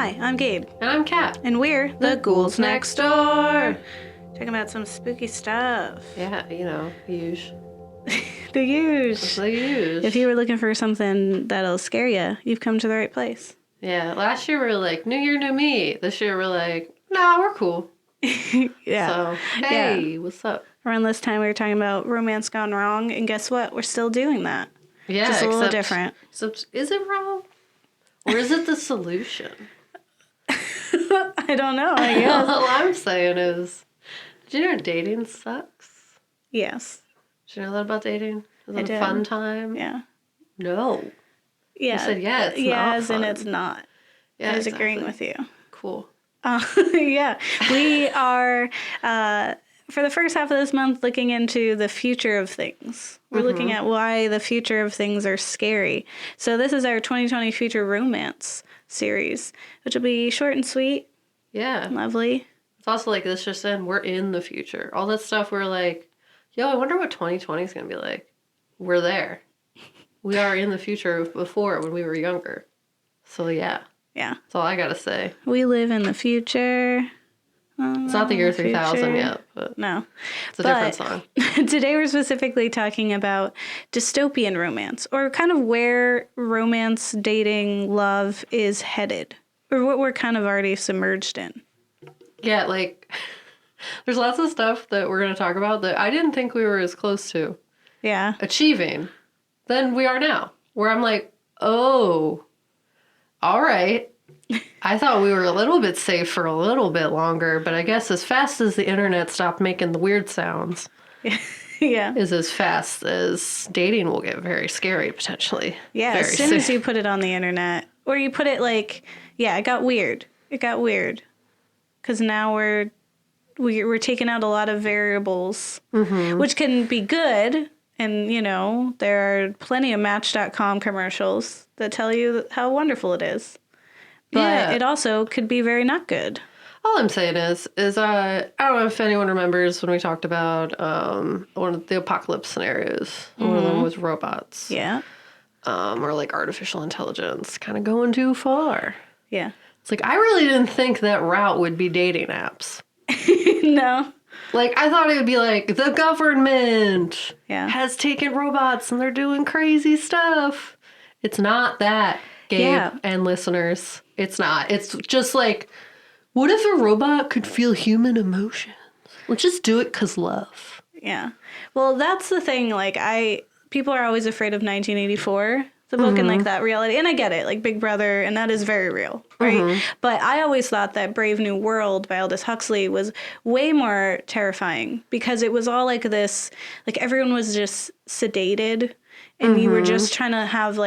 Hi, I'm Gabe. And I'm Kat. And we're the Ghouls Next Door. Talking about some spooky stuff. Yeah, you know, huge. The huge. It's the huge. If you were looking for something that'll scare you, you've come to the right place. Yeah, last year we were like, New Year, new me. This year we're like, nah, we're cool. Yeah. So, hey, what's up? Around this time we were talking about romance gone wrong, and guess what? We're still doing that. Yeah, just a little different. Except, is it wrong? Or is it the solution? I don't know, I guess. All I'm saying is, did you know dating sucks? Yes. Did you know that about dating? Is I it a did. fun time? Yeah. No. Yeah. You said, yeah, it's not yes, fun. and it's not. Yeah, I was exactly. agreeing with you. Cool. Yeah. We are, for the first half of this month, looking into the future of things. We're looking at why the future of things are scary. So this is our 2020 Future Romance series, which will be short and sweet. Yeah. Lovely. It's also like this just in, we're in the future. All that stuff we're like, yo, I wonder what 2020 is going to be like. We're there. We are in the future of before when we were younger. So yeah. Yeah. That's all I got to say. We live in the future. It's not the year 3000 yet, but no. It's a different song. Today we're specifically talking about dystopian romance, or kind of where romance, dating, love is headed, or what we're kind of already submerged in. Yeah, like, there's lots of stuff that we're going to talk about that I didn't think we were as close to achieving than we are now. Where I'm like, oh, all right. I thought we were a little bit safe for a little bit longer, but I guess as fast as the internet stopped making the weird sounds, is as fast as dating will get very scary, potentially. Yeah, very as soon as you put it on the internet, or you put it like, it got weird. It got weird. Because now we're taking out a lot of variables, which can be good. And, you know, there are plenty of Match.com commercials that tell you how wonderful it is. But it also could be very not good. All I'm saying is I don't know if anyone remembers when we talked about one of the apocalypse scenarios. One of them was robots. Yeah. Or like artificial intelligence kind of going too far. Yeah. It's like, I really didn't think that route would be dating apps. No. Like, I thought it would be like, the government has taken robots and they're doing crazy stuff. It's not that, Gabe and listeners. It's not. It's just like, what if a robot could feel human emotions? Let's just do it 'cause love. Yeah. Well, that's the thing. Like, people are always afraid of 1984, the book, and like that reality. And I get it, like Big Brother, and that is very real, right? But I always thought that Brave New World by Aldous Huxley was way more terrifying because it was all like this, like everyone was just sedated. And you were just trying to have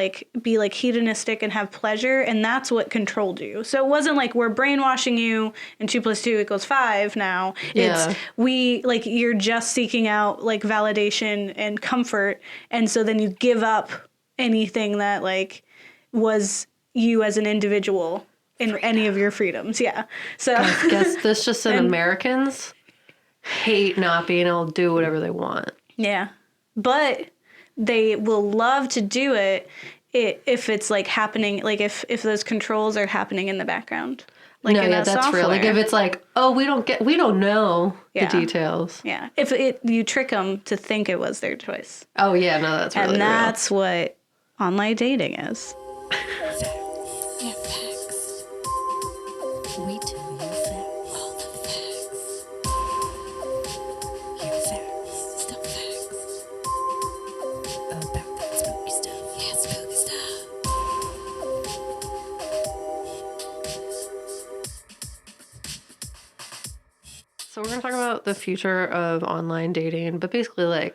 be hedonistic and have pleasure. And that's what controlled you. So it wasn't like we're brainwashing you and 2 + 2 = 5 now. Yeah. It's you're just seeking out validation and comfort. And so then you give up anything that was you as an individual in any of your freedoms. Yeah. So I guess this just in Americans hate not being able to do whatever they want. Yeah. But they will love to do it if it's happening, if those controls are happening in the background. That's software. Real. Like if it's we don't know the details. Yeah. If you trick them to think it was their choice. Oh yeah, no, that's really real. And that's what online dating is. Yeah, facts. We tell you facts. All the facts. Yeah, facts. Still facts. About that spooky stuff. Yeah, spooky stuff. So we're going to talk about the future of online dating, but basically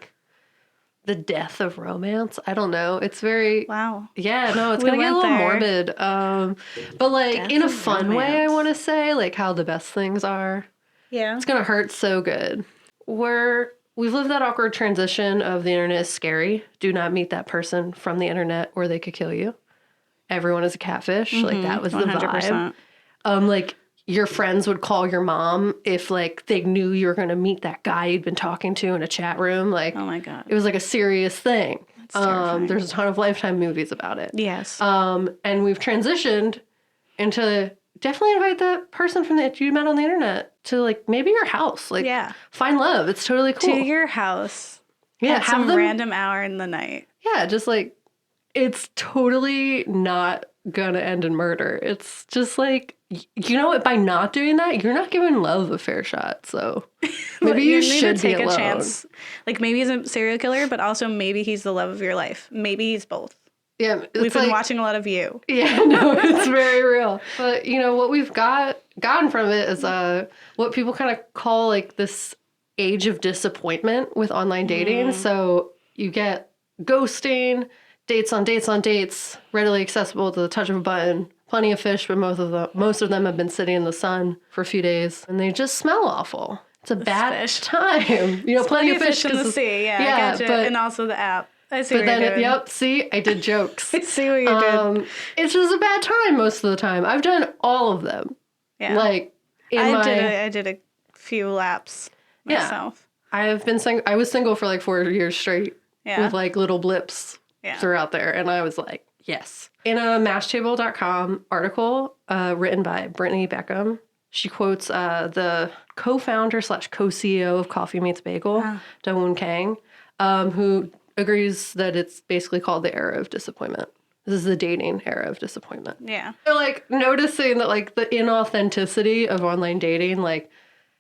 the death of romance. I don't know. It's very... Wow. Yeah, no, it's going to get a little morbid. But death in a fun way, I want to say, how the best things are. Yeah. It's going to hurt so good. We've lived that awkward transition of the internet is scary. Do not meet that person from the internet or they could kill you. Everyone is a catfish. That was the 100%. Vibe. Your friends would call your mom if they knew you were going to meet that guy you'd been talking to in a chat room. Oh my God. It was a serious thing. That's terrifying. There's a ton of Lifetime movies about it. Yes. And we've transitioned into definitely invite that person that you met on the internet to like maybe your house. Like find love. It's totally cool. To your house. Yeah. At some random hour in the night. Yeah. Just like, it's totally not gonna end in murder. It's just like, you know what? By not doing that, you're not giving love a fair shot. So maybe you should take a chance. Like maybe he's a serial killer, but also maybe he's the love of your life. Maybe he's both. Yeah, we've been watching a lot of You. Yeah, no, it's very real. But you know what we've gotten from it is what people kind of call like this age of disappointment with online dating. So you get ghosting, dates on dates on dates, readily accessible to the touch of a button. Plenty of fish, but most of them have been sitting in the sun for a few days, and they just smell awful. It's a bad time. You know, plenty of fish in the sea. Yeah, I gotcha. But, and also the app. I see what you're doing. Yep, see, I did jokes. I see what you did. It's just a bad time most of the time. I've done all of them. Yeah. Like, I did a few laps myself. Yeah. I was single for like 4 years straight with like little blips throughout there. And I was like, yes. In a Mashtable.com article written by Brittany Beckham, she quotes the co-founder / co-CEO of Coffee Meets Bagel, Dawoon Kang, who agrees that it's basically called the era of disappointment. This is the dating era of disappointment. Yeah. They're like noticing that like the inauthenticity of online dating, like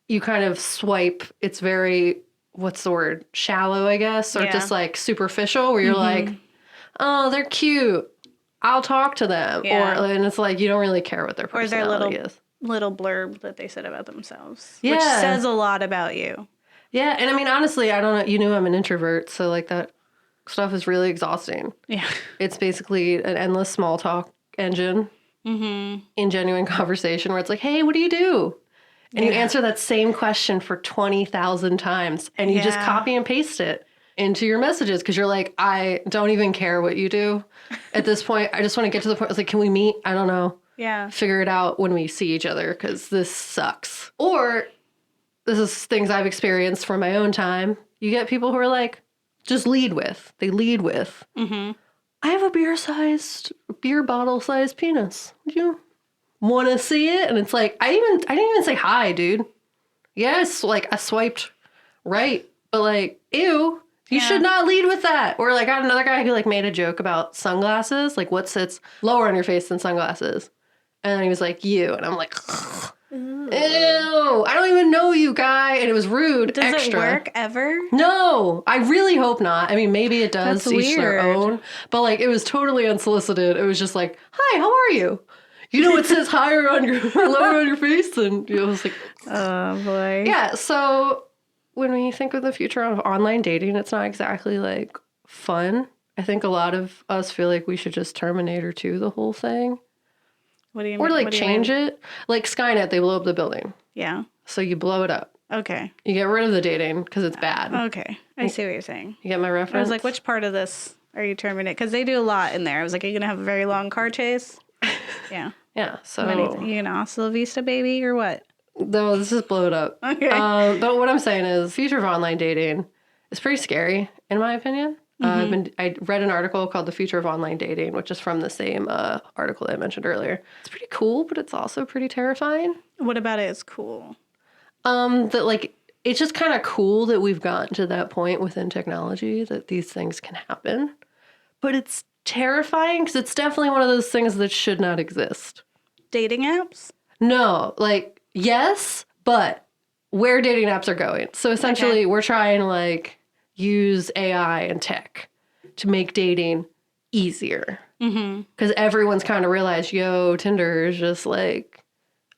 you kind of swipe, it's very, what's the word? Shallow, I guess, or just like superficial where you're like, oh, they're cute. I'll talk to them. Yeah. And it's like, you don't really care what their personality is. Little blurb that they said about themselves. Yeah. Which says a lot about you. Yeah. And I mean, honestly, I don't know. You knew I'm an introvert. So like that stuff is really exhausting. Yeah. It's basically an endless small talk engine in genuine conversation where it's like, hey, what do you do? And you answer that same question for 20,000 times and you just copy and paste it into your messages because you're like, I don't even care what you do at this point. I just want to get to the point. It's like, can we meet? I don't know. Yeah. Figure it out when we see each other because this sucks. Or this is things I've experienced from my own time. You get people who are like, just lead with. They lead with, I have a beer bottle sized penis. Would you want to see it? And it's like, I didn't even say hi, dude. Yes, like I swiped right, but like, ew, you should not lead with that. Or like I had another guy who like made a joke about sunglasses, like what sits lower on your face than sunglasses. And then he was like, you. And I'm like, ew, I don't even know you, guy. And it was rude. Does it work ever? No, I really hope not. I mean, maybe it does. That's each their own. But like, it was totally unsolicited. It was just like, hi, how are you? You know, it says higher on your, lower on your face. And it was like, oh boy. Yeah. So when we think of the future of online dating, it's not exactly like fun. I think a lot of us feel like we should just Terminator 2 the whole thing. What do you mean? Or like change it. Like Skynet, they blow up the building. Yeah. So you blow it up. Okay. You get rid of the dating because it's bad. Okay. I see what you're saying. You get my reference? I was like, which part of this are you terminating? Because they do a lot in there. I was like, are you going to have a very long car chase? Yeah. Yeah. So. You gonna hasta la vista, baby, or what? No, let's just blow it up. Okay. But what I'm saying is, the future of online dating is pretty scary, in my opinion. I read an article called The Future of Online Dating, which is from the same article that I mentioned earlier. It's pretty cool, but it's also pretty terrifying. What about it is cool? That like, it's just kind of cool that we've gotten to that point within technology that these things can happen. But it's terrifying because it's definitely one of those things that should not exist. Dating apps? No, like, yes, but where dating apps are going. So essentially, we're trying to like use AI and tech to make dating easier. Because everyone's kind of realized, yo, Tinder is just like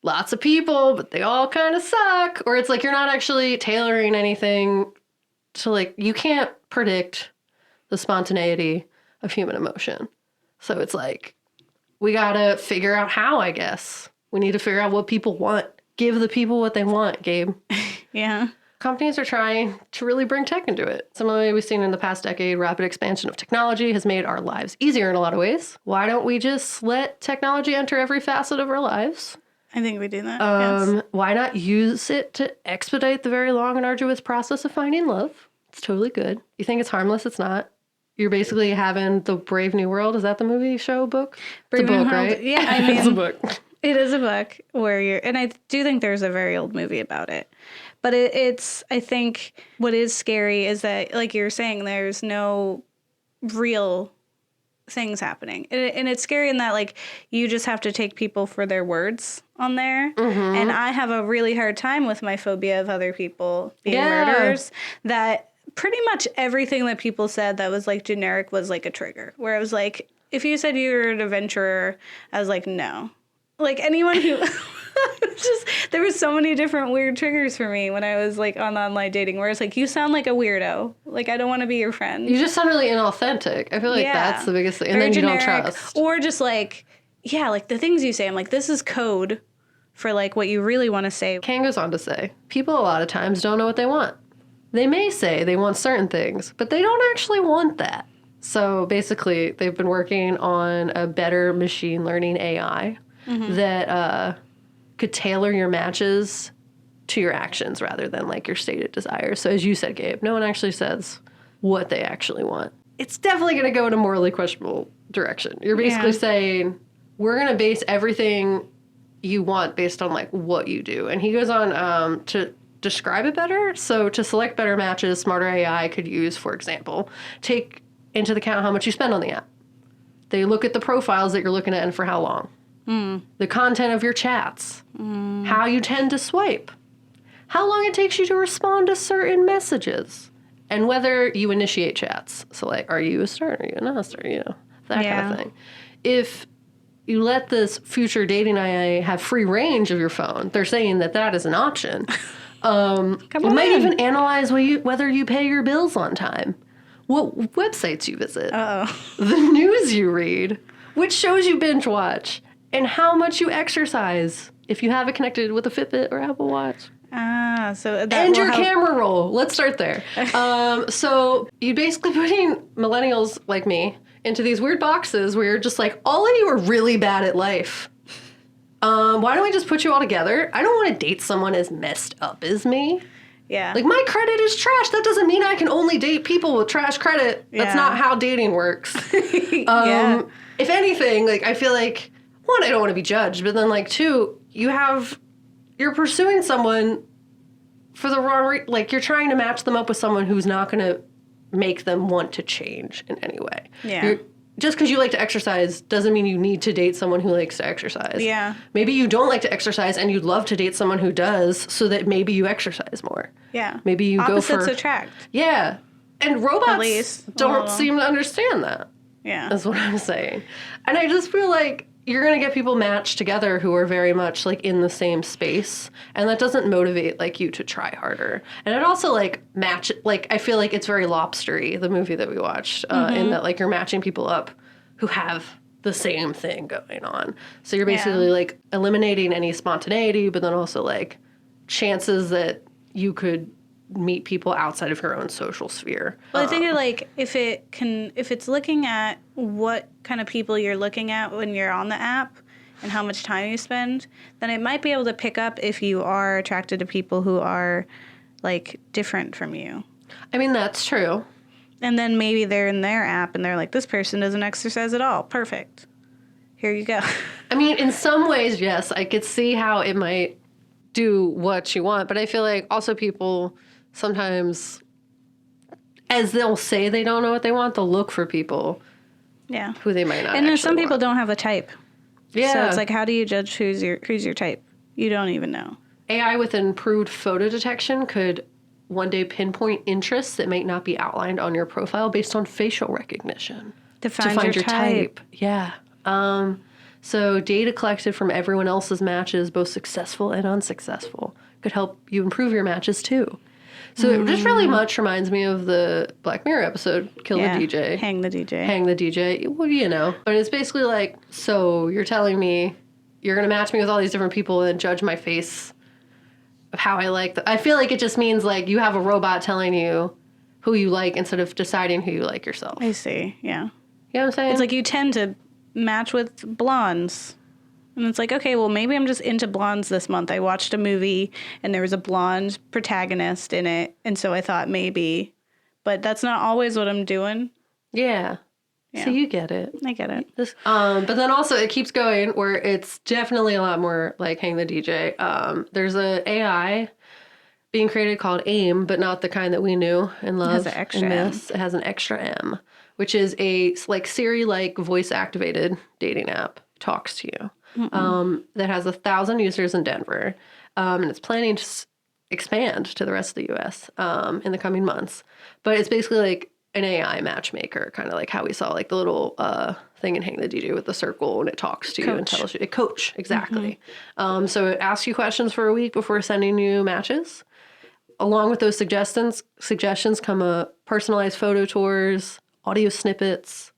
lots of people, but they all kind of suck. Or it's like you're not actually tailoring anything to like, you can't predict the spontaneity of human emotion. So it's like, we gotta figure out how, I guess. We need to figure out what people want. Give the people what they want, Gabe. Yeah. Companies are trying to really bring tech into it. Similarly, we've seen in the past decade, rapid expansion of technology has made our lives easier in a lot of ways. Why don't we just let technology enter every facet of our lives? I think we do that, yes. Why not use it to expedite the very long and arduous process of finding love? It's totally good. You think it's harmless? It's not. You're basically having the Brave New World. Is that the movie, show, book? Brave it's a book, New World. Right? Yeah, I mean, it's a book. It is a book where and I do think there's a very old movie about it. But it's, I think what is scary is that, like you're saying, there's no real things happening. And it's scary in that, like, you just have to take people for their words on there. Mm-hmm. And I have a really hard time with my phobia of other people being murderers, that pretty much everything that people said that was, like, generic was, like, a trigger. Where it was like, if you said you were an adventurer, I was like, no. Like, anyone who... there was so many different weird triggers for me when I was, like, on online dating, where it's like, you sound like a weirdo. Like, I don't want to be your friend. You just sound really inauthentic. I feel like that's the biggest thing. And then generic, you don't trust. Or just, like, like, the things you say. I'm like, this is code for, like, what you really want to say. Kane goes on to say, people a lot of times don't know what they want. They may say they want certain things, but they don't actually want that. So, basically, they've been working on a better machine learning AI that could tailor your matches to your actions rather than, like, your stated desires. So as you said, Gabe, no one actually says what they actually want. It's definitely going to go in a morally questionable direction. You're basically saying, we're going to base everything you want based on, like, what you do. And he goes on to describe it better. So to select better matches, smarter AI could use, for example, take into account how much you spend on the app. They look at the profiles that you're looking at and for how long. The content of your chats, how you tend to swipe, how long it takes you to respond to certain messages, and whether you initiate chats. So, like, are you a start? Are you an us? Or, you know, that kind of thing. If you let this future dating AI have free range of your phone, they're saying that that is an option. It might even analyze whether you pay your bills on time, what websites you visit, the news you read, which shows you binge watch, and how much you exercise if you have it connected with a Fitbit or Apple Watch. And your camera roll. Let's start there. So you're basically putting millennials like me into these weird boxes where you're just like, all of you are really bad at life. Why don't we just put you all together? I don't want to date someone as messed up as me. Yeah. Like, my credit is trash. That doesn't mean I can only date people with trash credit. That's not how dating works. If anything, like, I feel like, one, I don't want to be judged, but then, like, two, you're pursuing someone for the wrong like, you're trying to match them up with someone who's not going to make them want to change in any way. Yeah. Just because you like to exercise doesn't mean you need to date someone who likes to exercise. Yeah. Maybe you don't like to exercise and you'd love to date someone who does, so that maybe you exercise more. Yeah. Maybe you Opposites go for... attract. Yeah. And robots don't seem to understand that. Yeah. That's what I'm saying. And I just feel like you're going to get people matched together who are very much, like, in the same space. And that doesn't motivate, like, you to try harder. And it also, like, I feel like it's very Lobster-y, the movie that we watched, in that, like, you're matching people up who have the same thing going on. So you're basically, like, eliminating any spontaneity, but then also, like, chances that you could meet people outside of your own social sphere. Well, I think like if it's looking at what kind of people you're looking at when you're on the app and how much time you spend, then it might be able to pick up if you are attracted to people who are, like, different from you. I mean, that's true. And then maybe they're in their app and they're like, this person doesn't exercise at all. Perfect. Here you go. I mean, in some ways, yes, I could see how it might do what you want, but I feel like also people sometimes, as they'll say they don't know what they want, they'll look for people who they might not. And then some want. people don't have a type. Yeah. So it's like, how do you judge who's your type? You don't even know. AI with improved photo detection could one day pinpoint interests that might not be outlined on your profile based on facial recognition. To find your type. Yeah. So data collected from everyone else's matches, both successful and unsuccessful, could help you improve your matches too. So it just really much reminds me of the Black Mirror episode, Kill the DJ. Hang the DJ. Hang the DJ. Well, you know. But it's basically like, so you're telling me you're going to match me with all these different people and judge my face of how I like them. I feel like it just means, like, you have a robot telling you who you like instead of deciding who you like yourself. I see, yeah. You know what I'm saying? It's like you tend to match with blondes. And it's like, okay, well, maybe I'm just into blondes this month. I watched a movie and there was a blonde protagonist in it. And so I thought maybe. But that's not always what I'm doing. Yeah. Yeah. So you get it. I get it. But then also it keeps going where it's definitely a lot more like Hang the DJ. There's a AI being created called AIM, but not the kind that we knew and love. It has an extra M. It has an extra M, which is a like Siri-like voice-activated dating app. Talks to you. That has 1,000 users in Denver, and it's planning to expand to the rest of the U.S. In the coming months. But it's basically like an AI matchmaker, kind of like how we saw like the little thing in Hang the DJ with the circle, and it talks to you and tells you. Coach, exactly. So it asks you questions for a week before sending you matches. Along with those suggestions come a personalized photo tours, audio snippets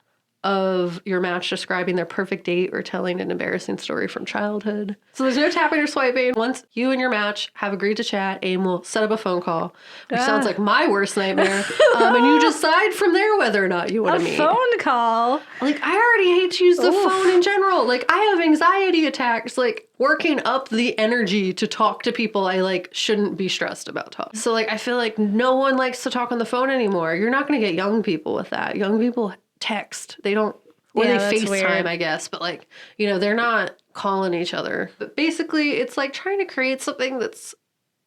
of your match describing their perfect date or telling an embarrassing story from childhood. So there's no tapping or swiping. Once you and your match have agreed to chat, AIM will set up a phone call, which sounds like my worst nightmare. And you decide from there whether or not you want to meet. A phone call? Like, I already hate to use the phone in general. Like, I have anxiety attacks. Like, working up the energy to talk to people I, like, shouldn't be stressed about talking. So, like, I feel like no one likes to talk on the phone anymore. You're not going to get young people with that. Young people text. They don't, or they FaceTime, I guess. But, like, you know, they're not calling each other. But basically, it's like trying to create something that's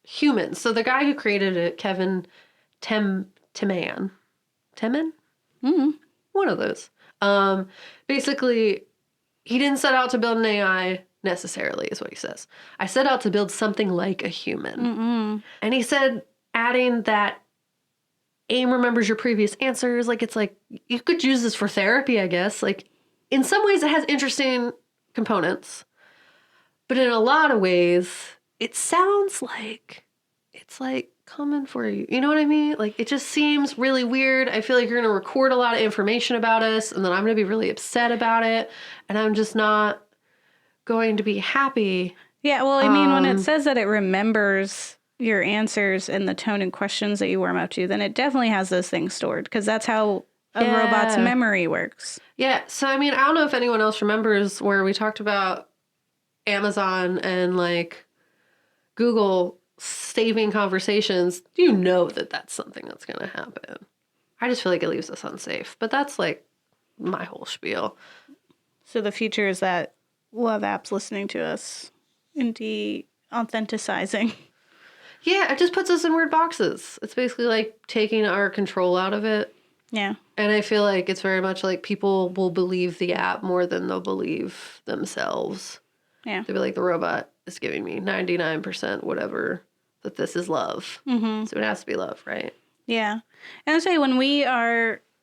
human. So the guy who created it, Kevin Teman? Mm-hmm. One of those. Basically, he didn't set out to build an AI necessarily, is what he says. I set out to build something like a human. Mm-mm. And he said, adding that AIM remembers your previous answers. Like, it's like, you could use this for therapy, I guess. Like, in some ways, it has interesting components. But in a lot of ways, it sounds like it's like coming for you. You know what I mean? Like, it just seems really weird. I feel like you're going to record a lot of information about us, and then I'm going to be really upset about it. And I'm just not going to be happy. Yeah, well, I mean, when it says that it remembers your answers and the tone and questions that you warm up to, then it definitely has those things stored, because that's how a robot's memory works. Yeah, so I mean, I don't know if anyone else remembers where we talked about Amazon and like Google saving conversations. You know that that's something that's going to happen. I just feel like it leaves us unsafe, but that's like my whole spiel. So the future is that we'll have apps listening to us and de-authenticizing. Yeah, it just puts us in weird boxes. It's basically like taking our control out of it. Yeah. And I feel like it's very much like people will believe the app more than they'll believe themselves. Yeah. They'll be like, the robot is giving me 99% whatever, that this is love. Mm-hmm. So it has to be love, right? Yeah. And I say when we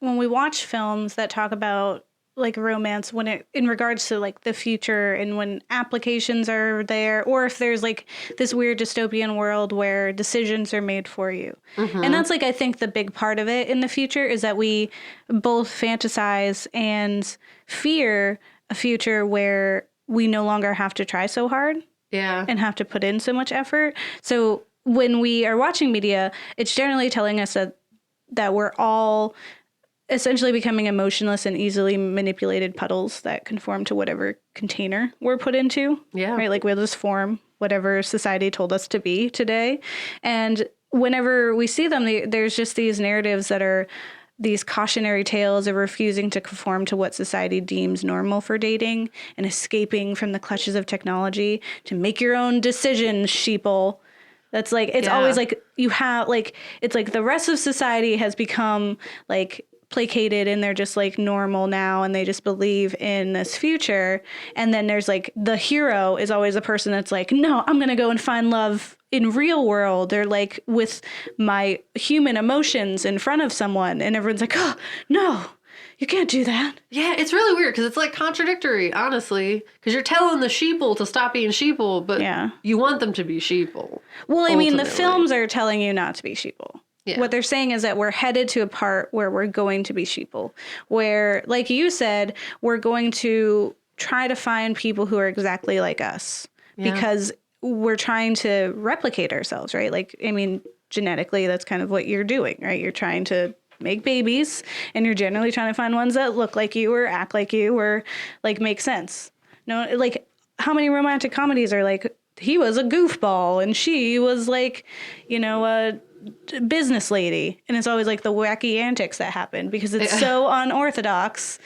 watch films that talk about like romance, in regards to like the future and when applications are there, or if there's like this weird dystopian world where decisions are made for you. Mm-hmm. And that's like, I think the big part of it in the future is that we both fantasize and fear a future where we no longer have to try so hard. Yeah. And have to put in so much effort. So when we are watching media, it's generally telling us that we're all essentially becoming emotionless and easily manipulated puddles that conform to whatever container we're put into. Yeah. Right? Like, we'll just form whatever society told us to be today. And whenever we see them, there's just these narratives that are these cautionary tales of refusing to conform to what society deems normal for dating and escaping from the clutches of technology to make your own decisions, sheeple. That's like, it's always like you have like, it's like the rest of society has become like placated and they're just like normal now and they just believe in this future. And then there's like the hero is always a person that's like, no, I'm going to go and find love in real world. They're like with my human emotions in front of someone. And everyone's like, oh, no, you can't do that. Yeah, it's really weird because it's like contradictory, honestly, because you're telling the sheeple to stop being sheeple, but you want them to be sheeple. Well, I mean, the films are telling you not to be sheeple. Yeah. What they're saying is that we're headed to a part where we're going to be sheeple, where, like you said, we're going to try to find people who are exactly like us because we're trying to replicate ourselves, right? Like, I mean, genetically, that's kind of what you're doing, right? You're trying to make babies and you're generally trying to find ones that look like you or act like you or like make sense. No, like, how many romantic comedies are like, he was a goofball and she was like, you know, a business lady, and it's always like the wacky antics that happen because it's so unorthodox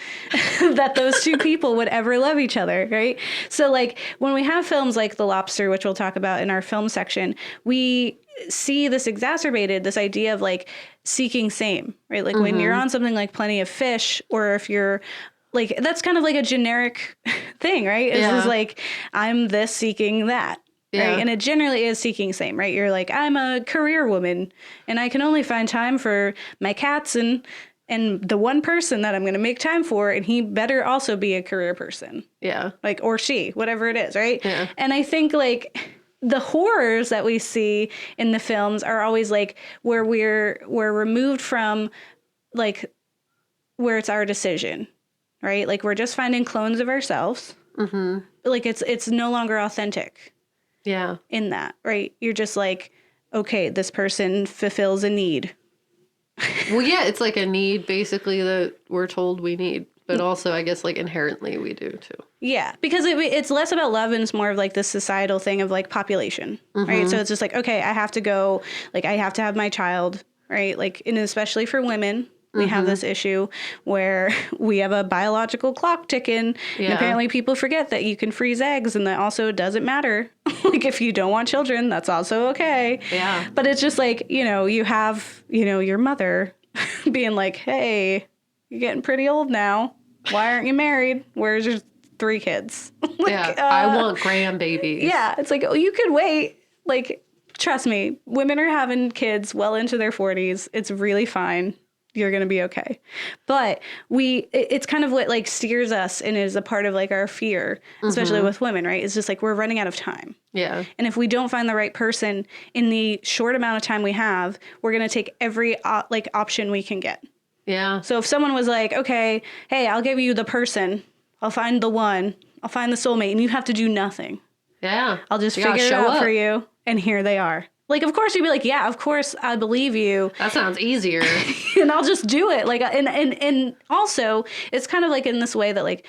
that those two people would ever love each other, right? So like when we have films like The Lobster, which we'll talk about in our film section, we see this exacerbated, this idea of like seeking same, right? Like when you're on something like Plenty of Fish, or if you're like, that's kind of like a generic thing, right? It's just like, I'm this seeking that. Yeah. Right? And it generally is seeking same, right? You're like, I'm a career woman and I can only find time for my cats and the one person that I'm going to make time for, and he better also be a career person. Yeah. Like, or she, whatever it is, right? Yeah. And I think like the horrors that we see in the films are always like where we're removed from like where it's our decision, right? Like we're just finding clones of ourselves. Mm-hmm. Like it's no longer authentic. Yeah. In that, right? You're just like, okay, this person fulfills a need. Well, yeah, it's like a need basically that we're told we need, but also I guess like inherently we do too. Yeah, because it's less about love and it's more of like this societal thing of like population, right? So it's just like, okay, I have to go, like I have to have my child, right? Like, and especially for women, we have this issue where we have a biological clock ticking. Yeah. And apparently people forget that you can freeze eggs and that also doesn't matter. Like if you don't want children, that's also okay. Yeah. But it's just like, you have, your mother being like, hey, you're getting pretty old now. Why aren't you married? Where's your 3 kids? Like, yeah. I want grandbabies. Yeah. It's like, oh, you could wait. Like, trust me, women are having kids well into their 40s. It's really fine. You're going to be okay. But it's kind of what like steers us and is a part of like our fear, especially with women, right? It's just like we're running out of time. Yeah. And if we don't find the right person in the short amount of time we have, we're going to take every option we can get. Yeah. So if someone was like, okay, hey, I'll give you the person, I'll find the one, I'll find the soulmate, and you have to do nothing. Yeah. I'll just figure it out for you. And here they are. Like, of course, you'd be like, yeah, of course, I believe you. That sounds easier. And I'll just do it. Like, and also, it's kind of like in this way that, like,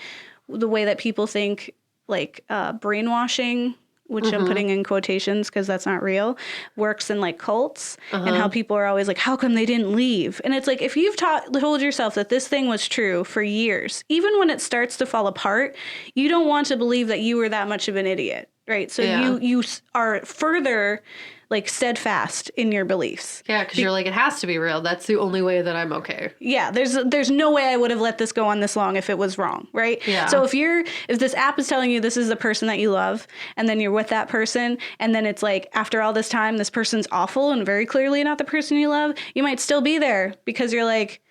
the way that people think, like, brainwashing, which I'm putting in quotations because that's not real, works in, like, cults. And how people are always like, how come they didn't leave? And it's like, if you've told yourself that this thing was true for years, even when it starts to fall apart, you don't want to believe that you were that much of an idiot, right? So you are further like steadfast in your beliefs. Yeah, because you're like, it has to be real. That's the only way that I'm okay. Yeah, there's no way I would have let this go on this long if it was wrong, right? Yeah. So if this app is telling you this is the person that you love, and then you're with that person, and then it's like after all this time, this person's awful and very clearly not the person you love, you might still be there because you're like,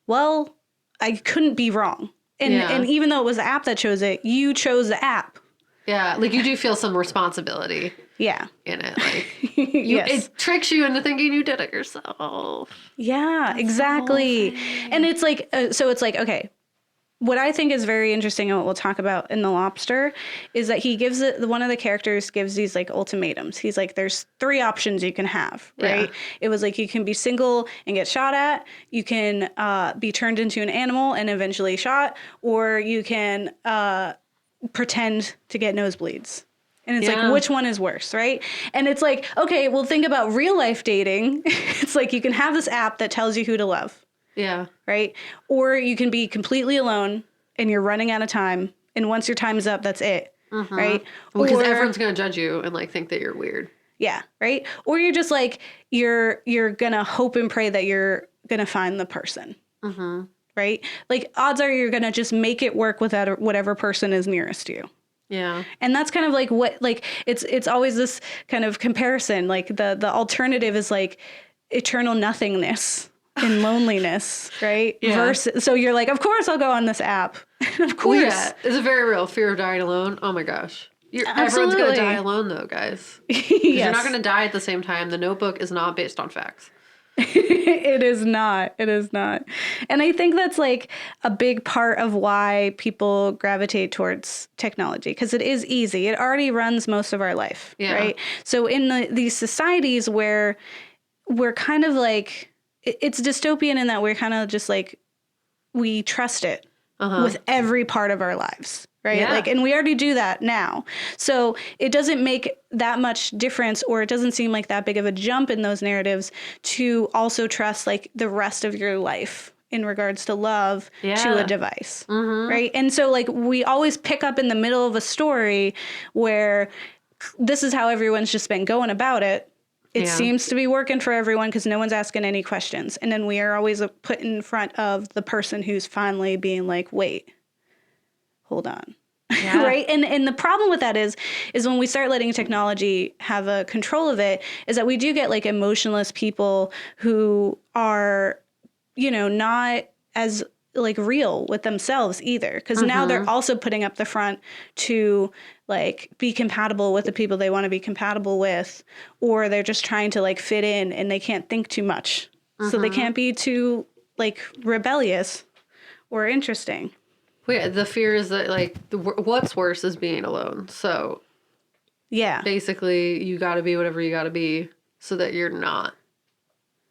well, I couldn't be wrong. And even though it was the app that chose it, you chose the app. Yeah, like you do feel some responsibility. Yeah. In it. Like it tricks you into thinking you did it yourself. Yeah, That's exactly. So and it's like, so it's like, okay, what I think is very interesting and what we'll talk about in The Lobster is that he gives one of the characters gives these like ultimatums. He's like, there's 3 options you can have, right? Yeah. It was like, you can be single and get shot at. You can be turned into an animal and eventually shot, or you can pretend to get nosebleeds. And it's like, which one is worse, right? And it's like, okay, well, think about real life dating. It's like you can have this app that tells you who to love. Yeah. Right? Or you can be completely alone and you're running out of time. And once your time's up, that's it. Right? Well, because everyone's going to judge you and like think that you're weird. Yeah. Right? Or you're just like, you're going to hope and pray that you're going to find the person. Right? Like odds are you're going to just make it work with whatever person is nearest to you. Yeah. And that's kind of like what, like, it's always this kind of comparison. Like the alternative is like eternal nothingness and loneliness, right? Yeah. Versus, so you're like, of course I'll go on this app. Of course. Well, yeah. It's a very real fear of dying alone. Oh my gosh. Everyone's going to die alone though, guys. Yes. You're not going to die at the same time. The Notebook is not based on facts. It is not. It is not. And I think that's like a big part of why people gravitate towards technology, because it is easy. It already runs most of our life, right? So in these societies where we're kind of like, it's dystopian in that we're kind of just like, we trust it. with every part of our lives. Right. Yeah. Like, and we already do that now. So it doesn't make that much difference, or it doesn't seem like that big of a jump in those narratives to also trust like the rest of your life in regards to love to a device. Right. And so like we always pick up in the middle of a story where this is how everyone's just been going about it. It seems to be working for everyone because no one's asking any questions. And then we are always put in front of the person who's finally being like, wait, hold on. Yeah. Right. And the problem with that is when we start letting technology have a control of it, is that we do get like emotionless people who are, you know, not as like real with themselves either. Because now they're also putting up the front to like be compatible with the people they want to be compatible with, or they're just trying to like fit in and they can't think too much. So they can't be too like rebellious or interesting. Yeah, the fear is that, like, what's worse is being alone. So, yeah. Basically, you got to be whatever you got to be so that you're not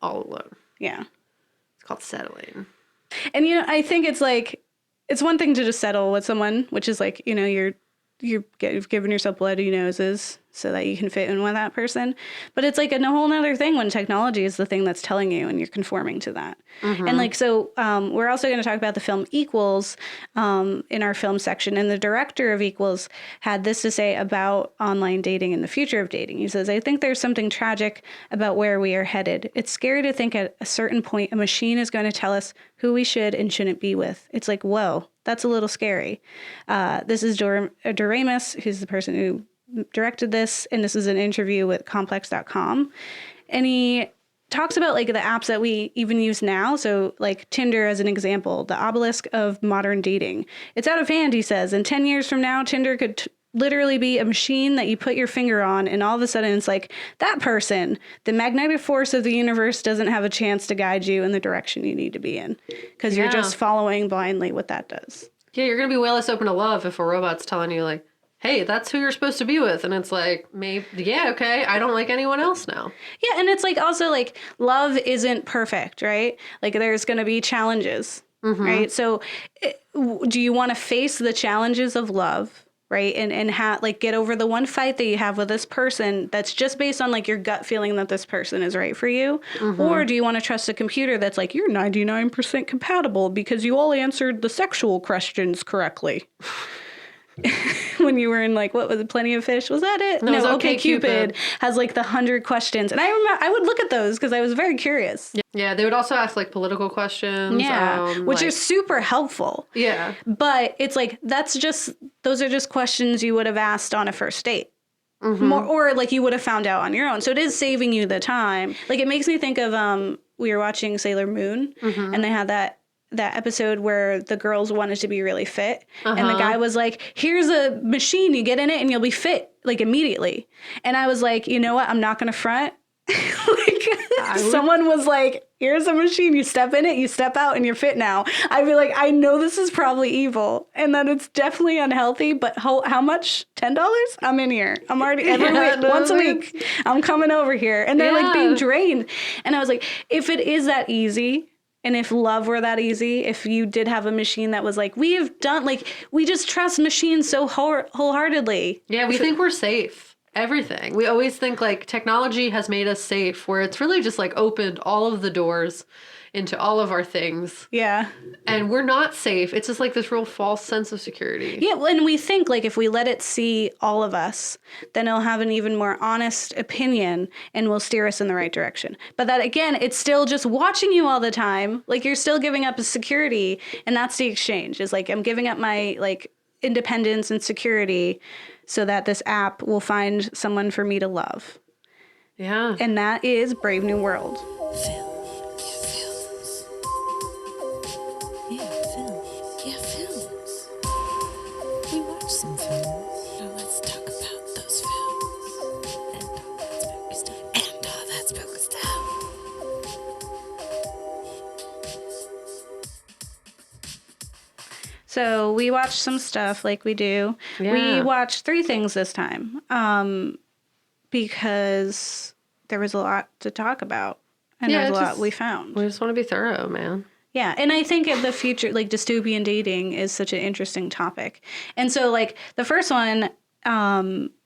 all alone. Yeah. It's called settling. And, you know, I think it's, like, it's one thing to just settle with someone, which is, like, you know, you've given yourself bloody noses so that you can fit in with that person. But it's like a whole nother thing when technology is the thing that's telling you and you're conforming to that. And like, so we're also going to talk about the film Equals in our film section. And the director of Equals had this to say about online dating and the future of dating. He says, I think there's something tragic about where we are headed. It's scary to think at a certain point a machine is going to tell us who we should and shouldn't be with. It's like, whoa, that's a little scary. This is Doremus, who's the person who directed this, and this is an interview with complex.com. And he talks about like the apps that we even use now. So like Tinder as an example, the obelisk of modern dating. It's out of hand, he says. And 10 years from now, Tinder could literally be a machine that you put your finger on, and all of a sudden it's like, that person, the magnetic force of the universe doesn't have a chance to guide you in the direction you need to be in, because you're just following blindly what that does. Yeah, you're going to be way less open to love if a robot's telling you like, hey, that's who you're supposed to be with. And it's like, maybe, yeah, okay, I don't like anyone else now. Yeah, and it's like also like love isn't perfect, right? Like there's going to be challenges, right? So do you want to face the challenges of love? Right. And like get over the one fight that you have with this person that's just based on like your gut feeling that this person is right for you? Or do you want to trust a computer that's like, you're 99% compatible because you all answered the sexual questions correctly? When you were in like, what was it, Plenty of Fish? Was that it? No, Okay Cupid has like the 100 questions. And I remember I would look at those because I was very curious. Yeah, they would also ask like political questions. Yeah, which are super helpful. Yeah. But it's like, those are just questions you would have asked on a first date. Or like you would have found out on your own. So it is saving you the time. Like it makes me think of, we were watching Sailor Moon and they had that episode where the girls wanted to be really fit. And the guy was like, here's a machine, you get in it and you'll be fit like immediately. And I was like, you know what? I'm not going to front. Someone was like, here's a machine, you step in it, you step out and you're fit now. I'd be like, I know this is probably evil and that it's definitely unhealthy, but how much? $10? I'm in here. I'm already every week, once a week. I'm coming over here. And they're like being drained. And I was like, if it is that easy, and if love were that easy, if you did have a machine that was like, we just trust machines so wholeheartedly. Yeah, we think we're safe. Everything. We always think like technology has made us safe, where it's really just like opened all of the doors into all of our things. Yeah. And we're not safe. It's just like this real false sense of security. Yeah, and we think like if we let it see all of us, then it'll have an even more honest opinion and will steer us in the right direction. But that again, it's still just watching you all the time. Like you're still giving up a security, and that's the exchange. Is like I'm giving up my like independence and security so that this app will find someone for me to love. Yeah. And that is Brave New World. Films. We watch some films. Now let's talk about those films. And all that spooky stuff. And all that spooky stuff. So we watched some stuff like we do. Yeah. We watched 3 things this time because there was a lot to talk about. And there's a lot we found. We just want to be thorough, man. Yeah, and I think in the future, like, dystopian dating is such an interesting topic. And so, like, the first one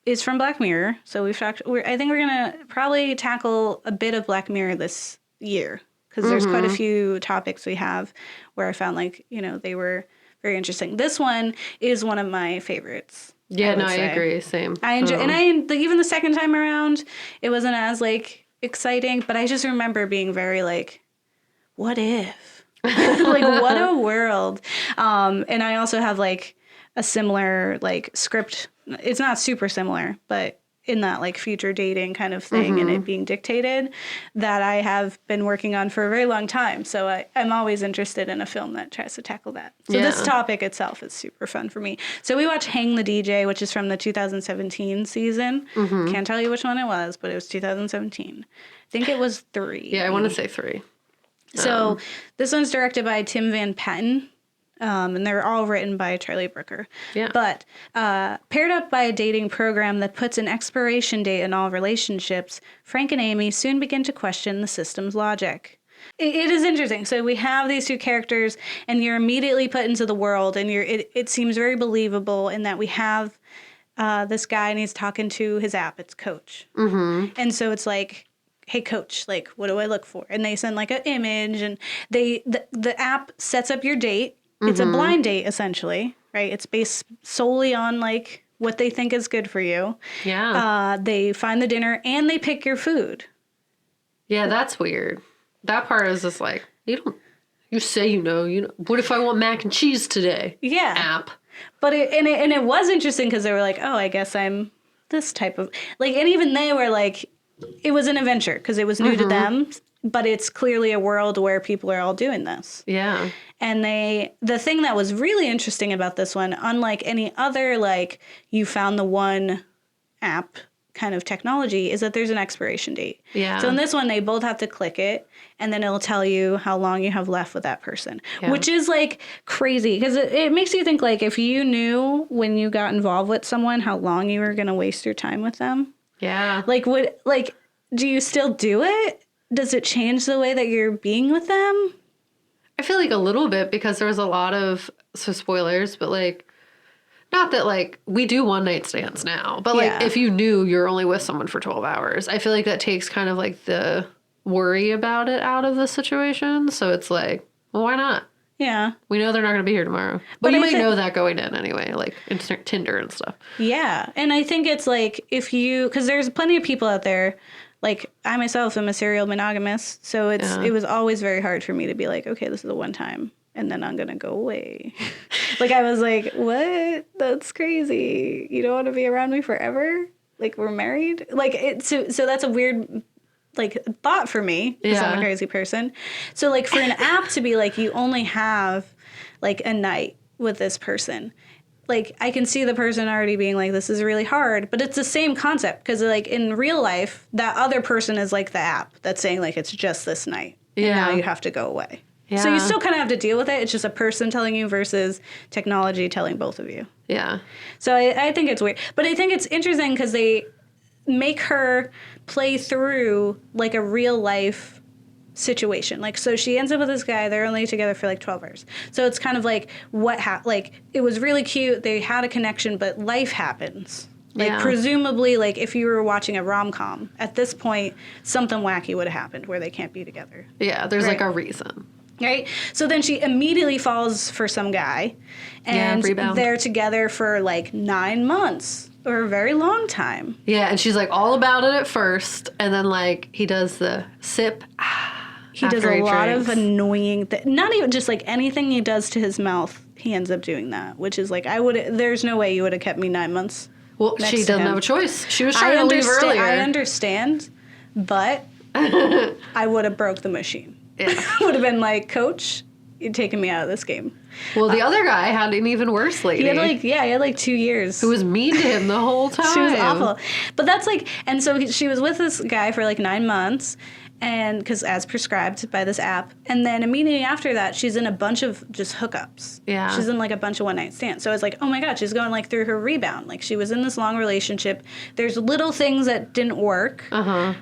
is from Black Mirror. So I think we're going to probably tackle a bit of Black Mirror this year, because there's quite a few topics we have where I found, like, you know, they were very interesting. This one is one of my favorites. Yeah, I agree. Same. I enjoy, and even the second time around, it wasn't as, like, exciting, but I just remember being very, like, what if? Like, what a world. And I also have, like, a similar, like, script. It's not super similar, but in that, like, future dating kind of thing and it being dictated, that I have been working on for a very long time. So I'm always interested in a film that tries to tackle that. So this topic itself is super fun for me. So we watched Hang the DJ, which is from the 2017 season. Can't tell you which one it was, but it was 2017. I think it was 3. Yeah, I want to say 3. So this one's directed by Tim Van Patten, and they're all written by Charlie Brooker. Yeah. But paired up by a dating program that puts an expiration date in all relationships, Frank and Amy soon begin to question the system's logic. It is interesting. So we have these two characters, and you're immediately put into the world, and it seems very believable in that we have this guy, and he's talking to his app. It's Coach. And so it's like, hey, Coach, like, what do I look for? And they send, like, an image, and the app sets up your date. It's a blind date, essentially, right? It's based solely on, like, what they think is good for you. Yeah. They find the dinner, and they pick your food. Yeah, that's weird. That part is just like, you say you know, what if I want mac and cheese today? Yeah. App. But it was interesting because they were like, oh, I guess I'm this type of, like, and even they were like, it was an adventure because it was new to them, but it's clearly a world where people are all doing this. Yeah. And the thing that was really interesting about this one, unlike any other, like, you found the one app kind of technology, is that there's an expiration date. Yeah. So in this one, they both have to click it, and then it'll tell you how long you have left with that person, which is, like, crazy because it makes you think, like, if you knew when you got involved with someone how long you were going to waste your time with them. Yeah. Like, do you still do it? Does it change the way that you're being with them? I feel like a little bit because there was a lot of, so spoilers, but, like, not that, like, we do one night stands now, but, like, if you knew you're only with someone for 12 hours, I feel like that takes kind of, like, the worry about it out of the situation. So it's like, well, why not? Yeah. We know they're not going to be here tomorrow. But you might know that going in anyway, like in Tinder and stuff. Yeah. And I think it's like because there's plenty of people out there, like I myself am a serial monogamous. So it was always very hard for me to be like, okay, this is a one time and then I'm going to go away. Like I was like, what? That's crazy. You don't want to be around me forever? Like we're married? Like so that's a weird like thought for me because I'm a crazy person. So like for an app to be like you only have like a night with this person, like I can see the person already being like this is really hard, but it's the same concept because like in real life that other person is like the app that's saying like it's just this night and now you have to go away. Yeah. So you still kind of have to deal with it. It's just a person telling you versus technology telling both of you. Yeah. So I think it's weird, but I think it's interesting because they make her play through like a real life situation. Like, so she ends up with this guy. They're only together for like 12 hours. So it's kind of like like it was really cute. They had a connection, but life happens. Like presumably, like if you were watching a rom-com at this point, something wacky would have happened where they can't be together. Yeah, there's like a reason. Right? So then she immediately falls for some guy and they're together for like 9 months. Or a very long time. Yeah, and she's like all about it at first, and then like he does the sip. He does a lot of annoying not even just like anything he does to his mouth, he ends up doing that, which is like there's no way you would have kept me 9 months. Well, she doesn't have a choice. She was trying to leave earlier. I understand, but I would have broke the machine. Yeah. Would have been like, Coach, you're taking me out of this game. Well, the other guy had an even worse lady. He had like 2 years. Who was mean to him the whole time. She was awful. But that's like, and so she was with this guy for like 9 months, and because as prescribed by this app, and then immediately after that she's in a bunch of just hookups. Yeah, she's in like a bunch of one night stands. So it's like, oh my god, she's going like through her rebound. Like she was in this long relationship, there's little things that didn't work,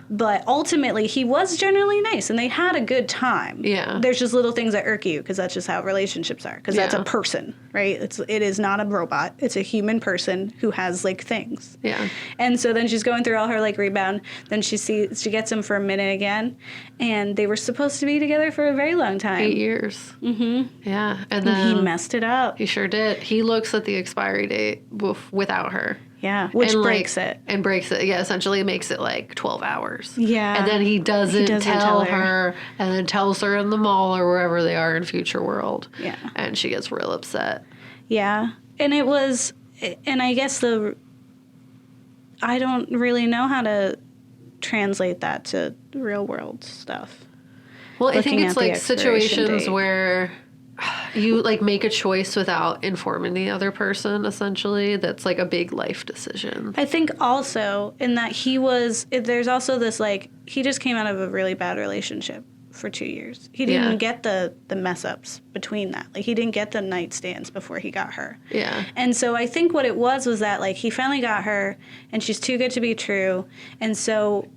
but ultimately he was generally nice and they had a good time. There's just little things that irk you because that's just how relationships are, because that's a person, right? It is not a robot, it's a human person who has like things. And so then she's going through all her like rebound, then she gets him for a minute again, and they were supposed to be together for a very long time. 8 years. Yeah. And then he messed it up. He sure did. He looks at the expiry date without her. Yeah, which breaks it. And breaks it. Yeah, essentially makes it like 12 hours. Yeah. And then he doesn't tell her, and then tells her in the mall or wherever they are in Future World. Yeah. And she gets real upset. Yeah. And it was, and I guess I don't really know how to translate that to real world stuff. Well, I think it's like situations where you like make a choice without informing the other person, essentially. That's like a big life decision. I think also in that there's also this like, he just came out of a really bad relationship for 2 years. He didn't get the mess ups between that. Like he didn't get the nightstands before he got her. Yeah. And so I think what it was that like he finally got her and she's too good to be true. And so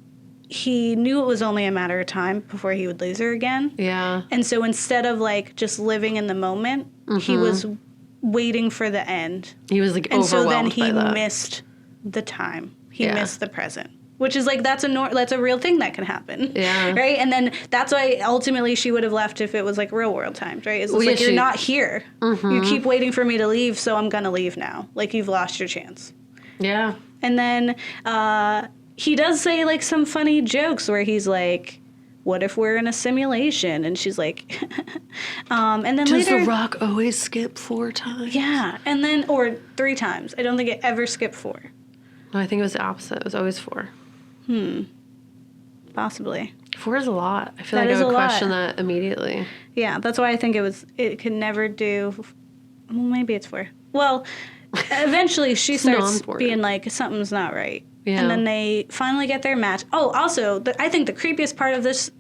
he knew it was only a matter of time before he would lose her again. Yeah. And so instead of like just living in the moment, he was waiting for the end. He was like overwhelmed by that. And so then he missed the time. He missed the present. Which is like, that's a real thing that can happen. Yeah. Right? And then that's why ultimately she would have left if it was like real world times, right? It's like, you're not here. You keep waiting for me to leave, so I'm going to leave now. Like, you've lost your chance. Yeah. And then he does say like some funny jokes where he's like, what if we're in a simulation? And she's like, and then Does later, The Rock always skip 4 times? Yeah. And then, or 3 times. I don't think it ever skipped 4. No, I think it was the opposite. It was always 4. Possibly. 4 is a lot. I feel like I would question that immediately. Yeah, that's why I think it could never do. Well, maybe it's 4. Well, eventually she starts being like, something's not right. Yeah. And then they finally get their match. Oh, also, I think the creepiest part of this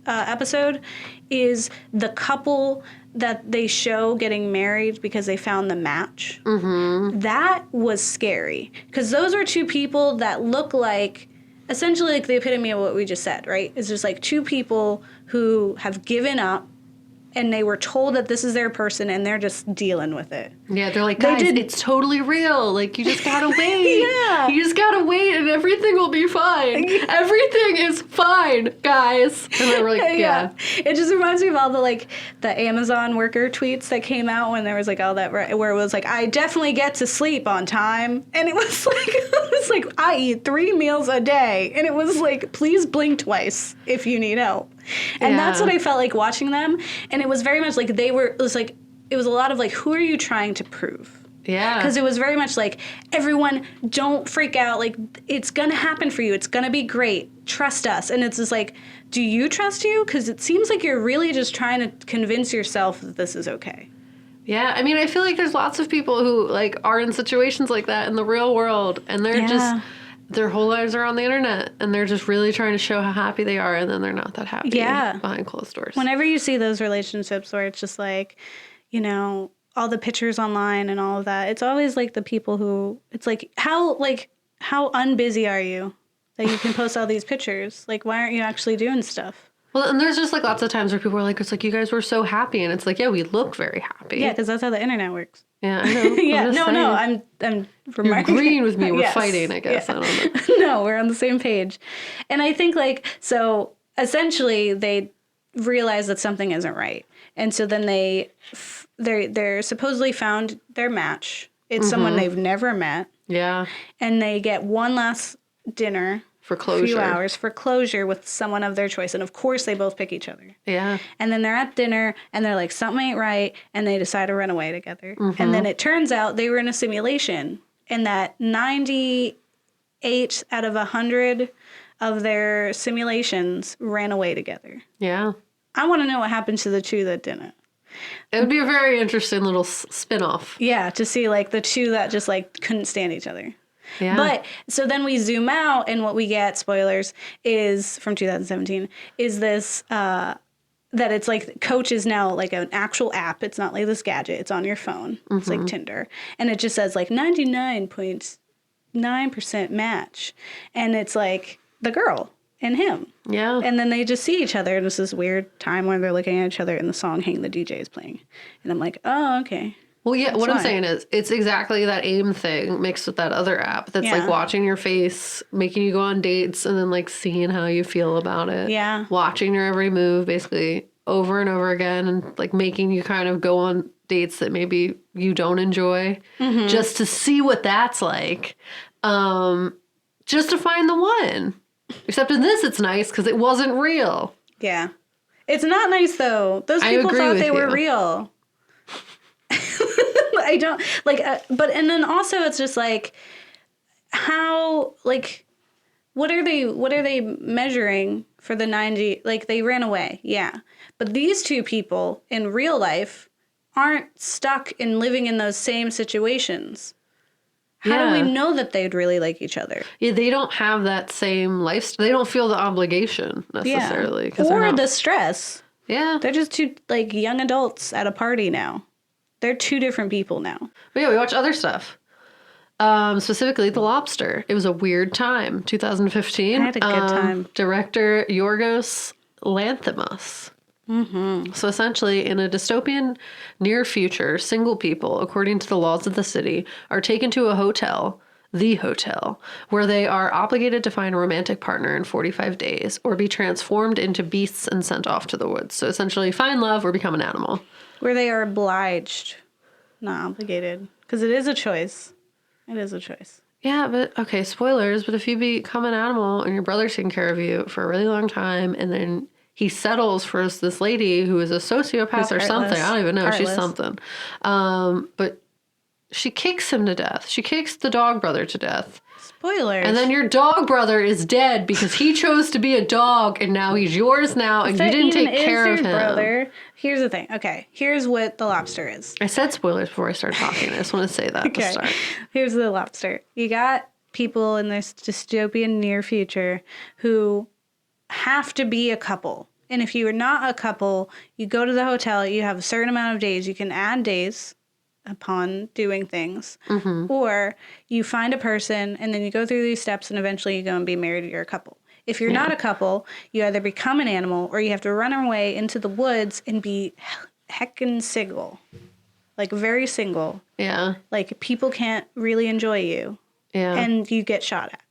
episode is the couple that they show getting married because they found the match. That was scary. Because those are 2 people that look like, essentially like the epitome of what we just said, right? It's just like 2 people who have given up and they were told that this is their person and they're just dealing with it. Yeah, they're like, guys, it's totally real. Like, you just gotta wait. You just gotta wait and everything will be fine. Everything is fine, guys. And they were like, yeah. It just reminds me of all the Amazon worker tweets that came out when there was like all that, where it was like, I definitely get to sleep on time. And it was like, I eat 3 meals a day. And it was like, please blink twice if you need help. And that's what I felt like watching them. And it was very much like it was a lot of like, who are you trying to prove? Yeah. Because it was very much like, everyone, don't freak out. Like, it's going to happen for you. It's going to be great. Trust us. And it's just like, do you trust you? Because it seems like you're really just trying to convince yourself that this is okay. Yeah. I mean, I feel like there's lots of people who like are in situations like that in the real world. And they're just... their whole lives are on the internet, and they're just really trying to show how happy they are, and then they're not that happy behind closed doors. Whenever you see those relationships where it's just like, you know, all the pictures online and all of that, it's always like the people who, it's like how unbusy are you that you can post all these pictures? Like, why aren't you actually doing stuff? Well, and there's just like lots of times where people are like, it's like, you guys were so happy, and it's like, yeah, we look very happy. Yeah, because that's how the internet works. Yeah, I know. I'm You're agreeing with me. We're fighting, I guess. Yeah. I don't know. No, we're on the same page. And I think so essentially they realize that something isn't right. And so then they're supposedly found their match. It's someone they've never met. Yeah. And they get one last dinner. For closure. A few hours for closure with someone of their choice. And of course, they both pick each other. Yeah. And then they're at dinner and they're like, something ain't right. And they decide to run away together. And then it turns out they were in a simulation and that 98 out of 100 of their simulations ran away together. Yeah. I want to know what happened to the 2 that didn't. It would be a very interesting little spin-off. Yeah, to see like the 2 that just like couldn't stand each other. Yeah. But so then we zoom out and what we get, spoilers, is from 2017, is this that it's like Coach is now like an actual app. It's not like this gadget. It's on your phone. It's like Tinder. And it just says like 99.9% match. And it's like the girl and him. Yeah. And then they just see each other. And it's this weird time where they're looking at each other and the song Hang the DJ is playing. And I'm like, oh, okay. Well, yeah, what I'm saying is it's exactly that AIM thing mixed with that other app that's like watching your face, making you go on dates, and then like seeing how you feel about it. Yeah. Watching your every move basically over and over again and like making you kind of go on dates that maybe you don't enjoy just to see what that's like. Just to find the one. Except in this, it's nice because it wasn't real. Yeah. It's not nice though. Those people thought they were real. I don't like, but and then also it's just like, how like, what are they measuring for the 90? Like they ran away, yeah, but these two people in real life aren't stuck in living in those same situations. How do we know that they'd really like each other? Yeah, they don't have that same lifestyle. They don't feel the obligation necessarily, or the stress. Yeah, they're just two like young adults at a party now. They're two different people now. But yeah, we watch other stuff. Specifically, The Lobster. It was a weird time. 2015. I had a good time. Director Yorgos Lanthimos. So essentially, in a dystopian near future, single people, according to the laws of the city, are taken to a hotel, the hotel, where they are obligated to find a romantic partner in 45 days or be transformed into beasts and sent off to the woods. So essentially, find love or become an animal. Where they are obliged, not obligated. Because it is a choice. It is a choice. Yeah, but, okay, spoilers, but if you become an animal and your brother's taking care of you for a really long time, and then he settles for this lady who is a sociopath or something. I don't even know. Heartless. She's something. But she kicks him to death. She kicks the dog brother to death. Spoilers. And then your dog brother is dead because he chose to be a dog and now he's yours now and you didn't take care of him. Brother. Here's the thing. Okay, here's what The Lobster is. I said spoilers before I started talking. I just want to say that at the start. Here's The Lobster. You got people in this dystopian near future who have to be a couple. And if you are not a couple, you go to the hotel, you have a certain amount of days. You can add days upon doing things. Or you find a person and then you go through these steps and eventually you go and be married or you're a couple. If you're not a couple, you either become an animal or you have to run away into the woods and be heckin' single. Like very single. Yeah. Like people can't really enjoy you. Yeah. And you get shot at.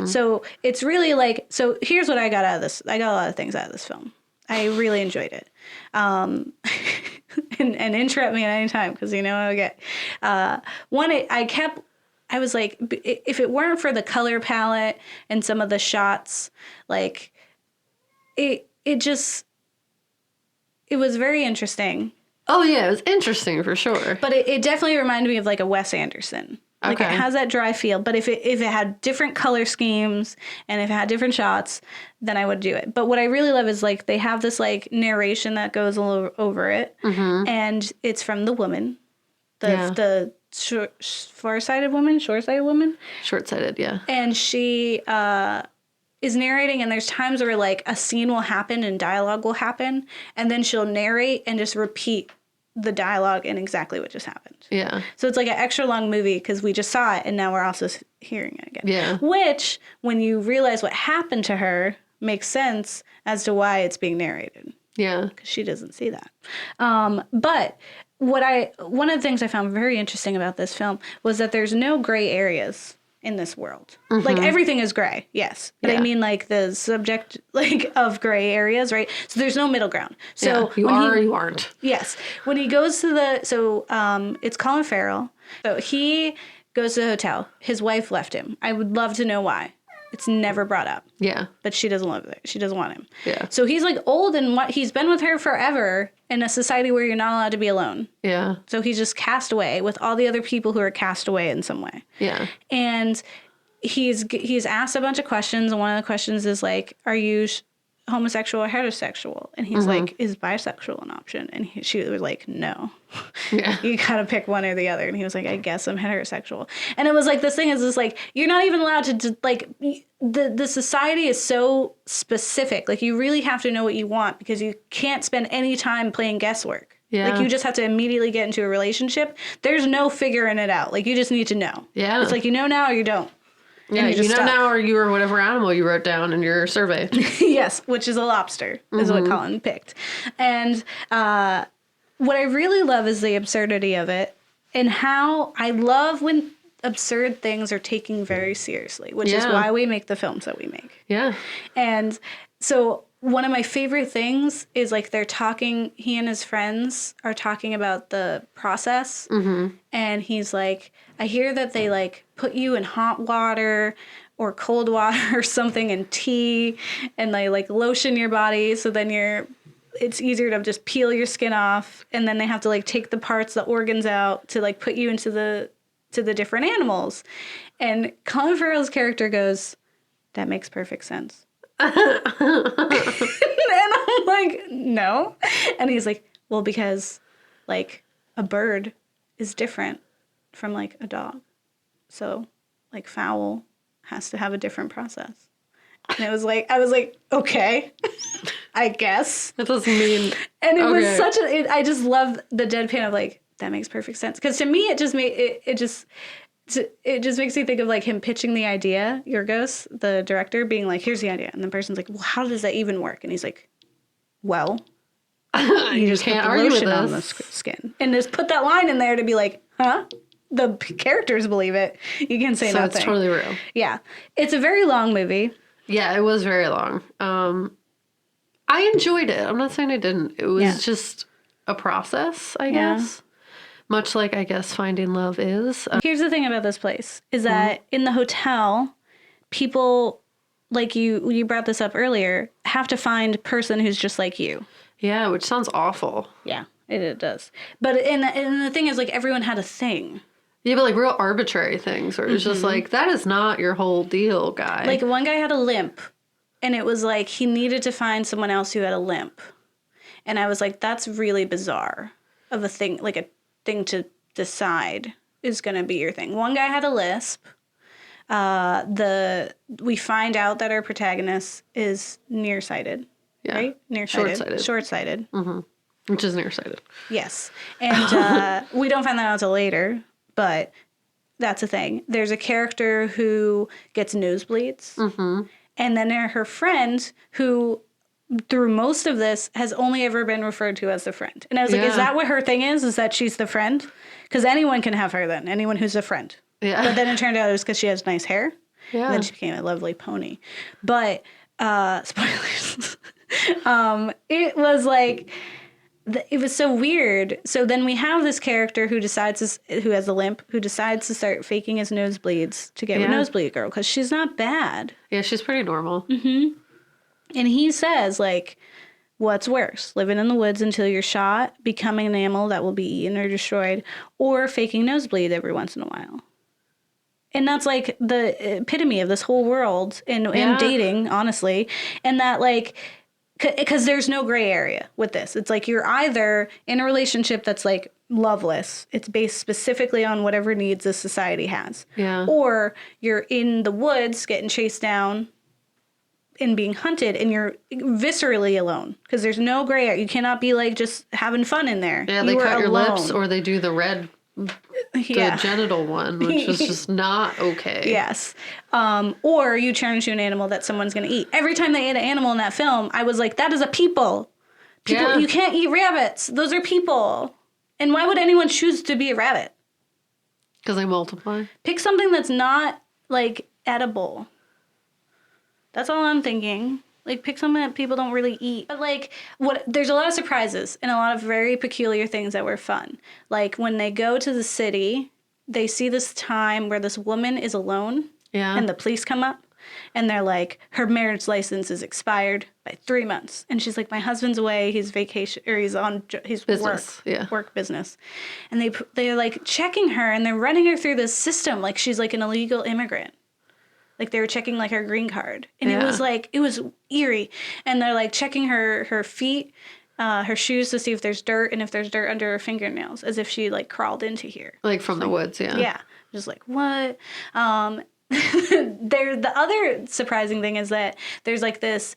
So it's really like, so here's what I got out of this. I got a lot of things out of this film. I really enjoyed it. And interrupt me at any time because you know I get. I was like, if it weren't for the color palette and some of the shots, like it was very interesting. Oh yeah, it was interesting for sure. But it definitely reminded me of like a Wes Anderson. Like it has that dry feel, but if it had different color schemes and if it had different shots, then I would do it. But what I really love is like they have this like narration that goes over it, and it's from the woman, the far-sighted woman, short-sighted woman, short-sighted, yeah, and she is narrating, and there's times where like a scene will happen and dialogue will happen, and then she'll narrate and just repeat the dialogue and exactly what just happened. Yeah. So it's like an extra long movie because we just saw it and now we're also hearing it again. Yeah. Which, when you realize what happened to her, makes sense as to why it's being narrated. Yeah. Because she doesn't see that. But one of the things I found very interesting about this film was that there's no gray areas in this world. Like everything is gray, yes. But I mean like the subject like of gray areas, right? So there's no middle ground. So you are or you aren't. Yes. When he goes to it's Colin Farrell. So he goes to the hotel. His wife left him. I would love to know why. It's never brought up. Yeah. But she doesn't love it. She doesn't want him. Yeah. So he's like old and he's been with her forever in a society where you're not allowed to be alone. Yeah. So he's just cast away with all the other people who are cast away in some way. Yeah. And he's asked a bunch of questions. And one of the questions is like, are you homosexual or heterosexual? And he's like, is bisexual an option? And she was like, no. Yeah. You gotta pick one or the other. And he was like, I guess I'm heterosexual. And it was like, this thing is just like, you're not even allowed to like, the society is so specific. Like, you really have to know what you want because you can't spend any time playing guesswork. Yeah. Like, you just have to immediately get into a relationship. There's no figuring it out. Like, you just need to know. Yeah. It's like, you know now or you don't. Yeah, you know now or you or whatever animal you wrote down in your survey. Yes, which is a lobster, is what Colin picked. And what I really love is the absurdity of it and how I love when absurd things are taken very seriously, which is why we make the films that we make. Yeah. And so one of my favorite things is like they're talking, he and his friends are talking about the process. And he's like, I hear that they like put you in hot water or cold water or something and tea and they like lotion your body. So then it's easier to just peel your skin off. And then they have to like take the parts, the organs out to like put you into the different animals. And Colin Farrell's character goes, that makes perfect sense. And I'm like, no. And he's like, well, because like a bird is different from like a dog. So like fowl has to have a different process. And it was like, I was like, okay, I guess. That doesn't mean. And it was such I just love the deadpan of like, that makes perfect sense. Because to me, it just makes me think of like him pitching the idea, Yorgos, the director, being like, here's the idea. And the person's like, well, how does that even work? And he's like, well, you just can't put the lotion on the skin. And just put that line in there to be like, huh? The characters believe it. You can say nothing. So it's totally real. Yeah. It's a very long movie. Yeah, it was very long. I enjoyed it. I'm not saying I didn't. It was just a process, I guess. Much like, I guess, Finding Love is. Here's the thing about this place, is that in the hotel, people, like you brought this up earlier, have to find a person who's just like you. Yeah, which sounds awful. Yeah, it does. But and the thing is, like, everyone had a thing. Yeah, but like real arbitrary things where it's just like, that is not your whole deal, guy. Like, one guy had a limp, and it was like he needed to find someone else who had a limp. And I was like, that's really bizarre of a thing, like a thing to decide is going to be your thing. One guy had a lisp. We find out that our protagonist is nearsighted. Yeah. Right? Nearsighted. Short-sighted. Which is nearsighted. Yes. And we don't find that out until later, but that's a thing. There's a character who gets nosebleeds. And then her friend who, through most of this, has only ever been referred to as the friend. And I was like, is that what her thing is? Is that she's the friend? Because anyone can have her then. Anyone who's a friend. Yeah. But then it turned out it was because she has nice hair. Yeah. And then she became a lovely pony. But, spoilers. It was like, it was so weird. So then we have this character who who has a limp, who decides to start faking his nosebleeds to get a nosebleed girl. Because she's not bad. Yeah, she's pretty normal. And he says, like, what's worse? Living in the woods until you're shot, becoming an animal that will be eaten or destroyed, or faking nosebleed every once in a while. And that's, like, the epitome of this whole world and dating, honestly. And that, like, because there's no gray area with this. It's like you're either in a relationship that's, like, loveless. It's based specifically on whatever needs the society has. Yeah. Or you're in the woods getting chased down and being hunted, and you're viscerally alone because there's no gray area. You cannot be like just having fun in there. Yeah, they cut your lips, or they do the genital one, which is just not okay. Yes. Or you turn into an animal that someone's going to eat. Every time they ate an animal in that film, I was like, that is a people. You can't eat rabbits. Those are people. And why would anyone choose to be a rabbit? Because they multiply. Pick something that's not, like, edible. That's all I'm thinking. Like, pick something that people don't really eat. But, like, there's a lot of surprises and a lot of very peculiar things that were fun. Like, when they go to the city, they see this time where this woman is alone. Yeah. And the police come up. And they're like, her marriage license is expired by 3 months. And she's like, my husband's away. He's vacation, or he's on his business. Work business. And they're, like, checking her, and they're running her through this system like she's, like, an illegal immigrant. Like they were checking like her green card. And Yeah. it was eerie. And they're like checking her feet, her shoes to see if there's dirt and if there's dirt under her fingernails, as if she like crawled into here. Like from the woods, yeah. Yeah. Just like, what? The other surprising thing is that there's like this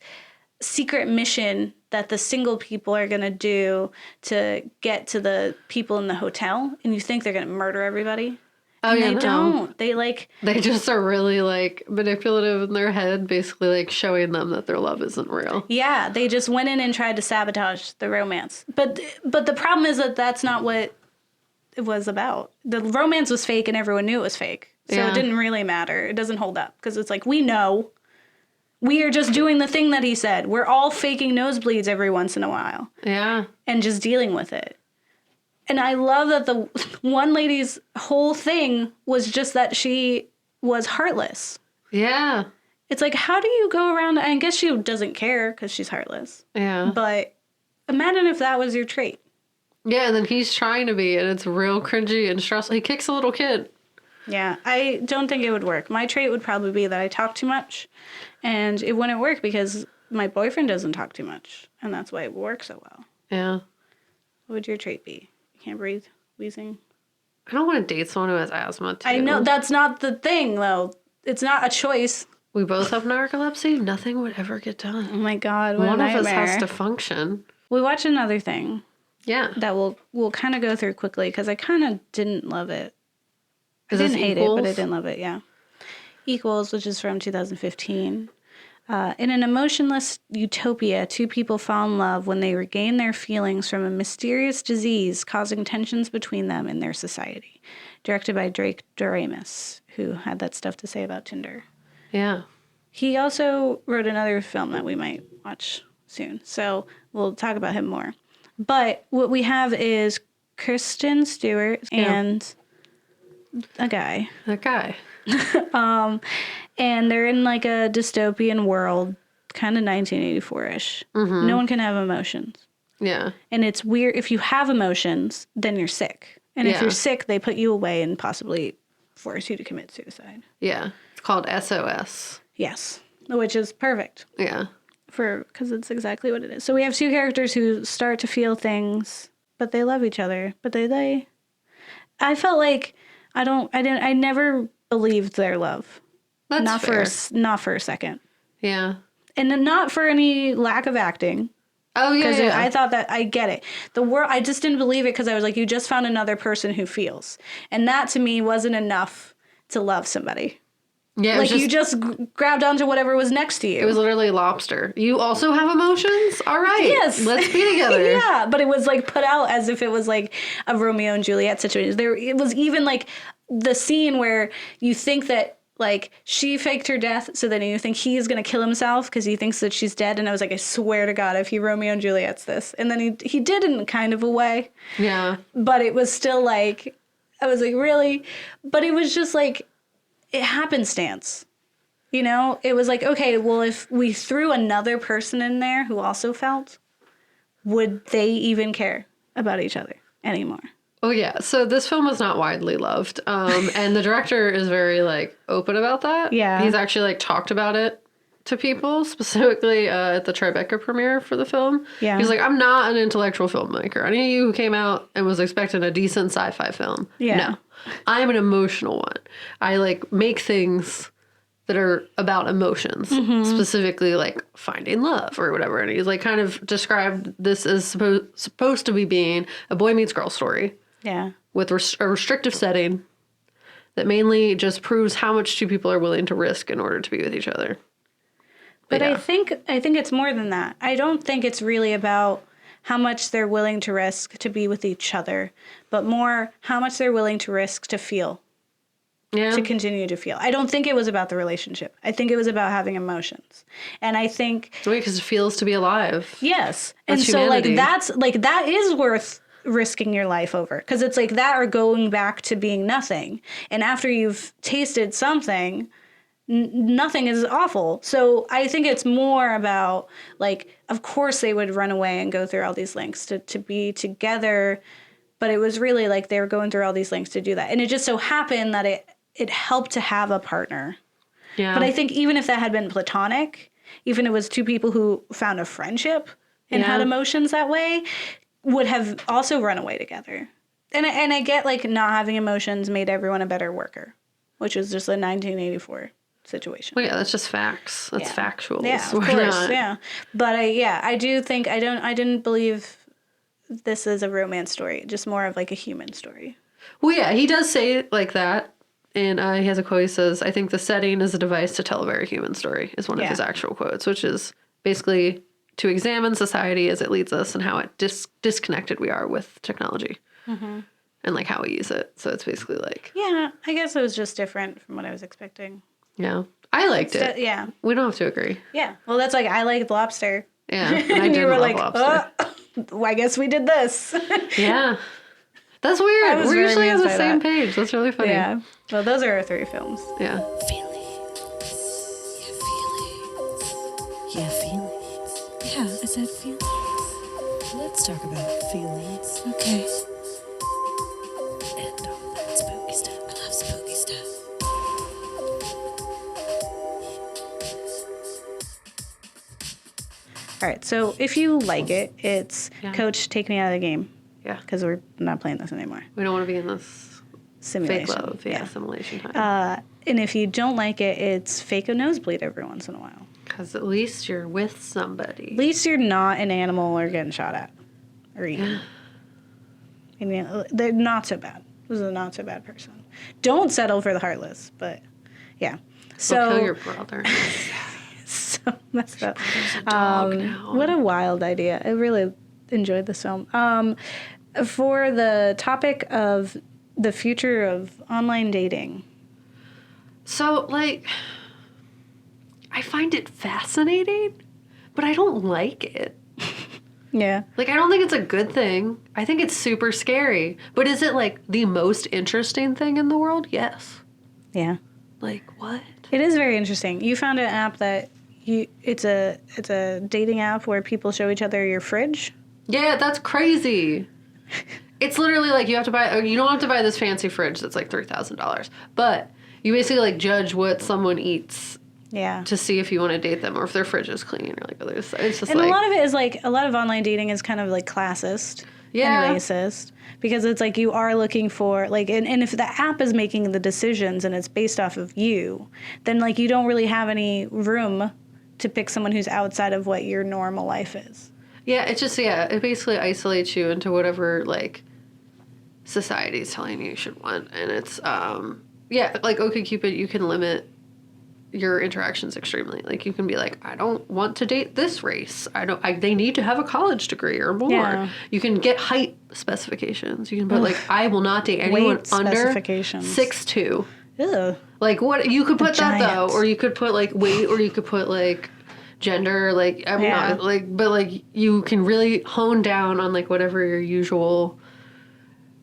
secret mission that the single people are going to do to get to the people in the hotel. And you think they're going to murder everybody. Oh, and yeah, they no. don't. They like... They just are really, like, manipulative in their head, basically, like, showing them that their love isn't real. Yeah, they just went in and tried to sabotage the romance. But the problem is that that's not what it was about. The romance was fake and everyone knew it was fake. So Yeah. it didn't really matter. It doesn't hold up. Because it's like, we know. We are just doing the thing that he said. We're all faking nosebleeds every once in a while. Yeah. And just dealing with it. And I love that the one lady's whole thing was just that she was heartless. Yeah. It's like, how do you go around? I guess she doesn't care because she's heartless. Yeah. But imagine if that was your trait. Yeah, and then he's trying to be, and it's real cringy and stressful. He kicks a little kid. Yeah, I don't think it would work. My trait would probably be that I talk too much. And it wouldn't work because my boyfriend doesn't talk too much. And that's why it works so well. Yeah. What would your trait be? Can't breathe, wheezing. I don't want to date someone who has asthma, too. I know, that's not the thing, though. It's not a choice. We both have narcolepsy. Nothing would ever get done. Oh my God, what One a of us nightmare. has to function. We watched another thing Yeah. that we'll kind of go through quickly because I kind of didn't love it. Is I this didn't hate Equals? it, but I didn't love it, yeah. Equals, which is from 2015. In an emotionless utopia, two people fall in love when they regain their feelings from a mysterious disease causing tensions between them and their society. Directed by Drake Doremus, who had that stuff to say about Tinder. Yeah. He also wrote another film that we might watch soon, so we'll talk about him more. But what we have is Kristen Stewart and a guy. That guy. And they're in like a dystopian world, kind of 1984-ish. Mm-hmm. No one can have emotions. Yeah. And it's weird. If you have emotions, then you're sick. And if Yeah. you're sick, they put you away and possibly force you to commit suicide. Yeah. It's called SOS. Yes. Which is perfect. Yeah. Because it's exactly what it is. So we have two characters who start to feel things, but they love each other. But they I felt like I never believed their love. That's not fair. not for a second. Yeah. And then not for any lack of acting. Oh, yeah, Because yeah. I thought that, I get it. I just didn't believe it because I was like, you just found another person who feels. And that to me wasn't enough to love somebody. Yeah, Like you just grabbed onto whatever was next to you. It was literally Lobster. You also have emotions? All right. Yes. Let's be together. Yeah, but it was like put out as if it was like a Romeo and Juliet situation. It was even like the scene where you think that like she faked her death, so then you think he's gonna kill himself because he thinks that she's dead. And I was like, I swear to God, if he Romeo and Juliet's this, and then he did in kind of a way. Yeah. But it was still like, I was like, really? But it was just like, it happenstance. You know, it was like, okay, well, if we threw another person in there who also felt, would they even care about each other anymore? Oh, yeah. So this film was not widely loved. And the director is very, like, open about that. Yeah. He's actually, like, talked about it to people, specifically at the Tribeca premiere for the film. Yeah. He's like, I'm not an intellectual filmmaker. Any of you who came out and was expecting a decent sci-fi film. Yeah. No. I'm an emotional one. I, like, make things that are about emotions, specifically, like, finding love or whatever. And he's, like, kind of described this as supposed to be being a boy meets girl story. Yeah. With a restrictive setting that mainly just proves how much two people are willing to risk in order to be with each other. But yeah. I think it's more than that. I don't think it's really about how much they're willing to risk to be with each other, but more how much they're willing to risk to feel, to continue to feel. I don't think it was about the relationship. I think it was about having emotions. And I think... Because it feels to be alive. Yes. That's and so, humanity. that is worth risking your life over. Because it's like that or going back to being nothing. And after you've tasted something... nothing is awful. So I think it's more about, like, of course they would run away and go through all these lengths to be together. But it was really like they were going through all these lengths to do that. And it just so happened that it helped to have a partner Yeah. But I think even if that had been platonic, even if it was two people who found a friendship and had emotions that way, would have also run away together. And I get, like, not having emotions made everyone a better worker, which is just a 1984 situation. Well, yeah, that's just facts. That's factual. Yeah, of course, yeah. But I do think, I didn't believe this is a romance story, just more of, like, a human story. Well, yeah, he does say it like that. And he has a quote, he says, I think the setting is a device to tell a very human story, is one of his actual quotes, which is basically to examine society as it leads us and how it disconnected we are with technology. Mm-hmm. And, like, how we use it. So it's basically like... Yeah, I guess it was just different from what I was expecting. Yeah. I liked it. Yeah. We don't have to agree. Yeah. Well, that's like, I liked Lobster. Yeah. And I did love like, Lobster. Well, I guess we did this. Yeah. That's weird. We're usually on the same page. That's really funny. Yeah. Well, those are our 3 films. Yeah. Feelings. Yeah, feelings. Yeah, I said feelings. Let's talk about feelings. Okay. And all that spooky stuff. I love spooky stuff. All right. So if you like it, it's Coach, take me out of the game. Yeah. Because we're not playing this anymore. We don't want to be in this simulation. Fake love. Yeah, simulation time. And if you don't like it, it's fake a nosebleed every once in a while. Because at least you're with somebody. At least you're not an animal or getting shot at or eaten. I mean, they're not so bad. This is a not so bad person. Don't settle for the heartless, but yeah. So kill your brother. So messed up. Now. What a wild idea. I really enjoyed this film. For the topic of the future of online dating. So, like, I find it fascinating, but I don't like it. Yeah. Like, I don't think it's a good thing. I think it's super scary. But is it, like, the most interesting thing in the world? Yes. Yeah. Like, what? It is very interesting. You found an app that it's a dating app where people show each other your fridge. Yeah, that's crazy. It's literally like you don't have to buy this fancy fridge that's like $3,000. But you basically like judge what someone eats. Yeah. To see if you want to date them or if their fridge is clean or like others. It's just and like, a lot of it is like, a lot of online dating is kind of like classist and racist because it's like you are looking for like, and if the app is making the decisions and it's based off of you, then like you don't really have any room to pick someone who's outside of what your normal life is. Yeah, it's just, it basically isolates you into whatever like society is telling you should want. And it's, like OkCupid, you can limit your interactions extremely. Like you can be like, I don't want to date this race. They need to have a college degree or more. Yeah. You can get height specifications. You can put like, I will not date anyone under 6'2". Ew. Like what you could put that though, or you could put like weight, or you could put like gender. Like I'm not like, but like you can really hone down on like whatever your usual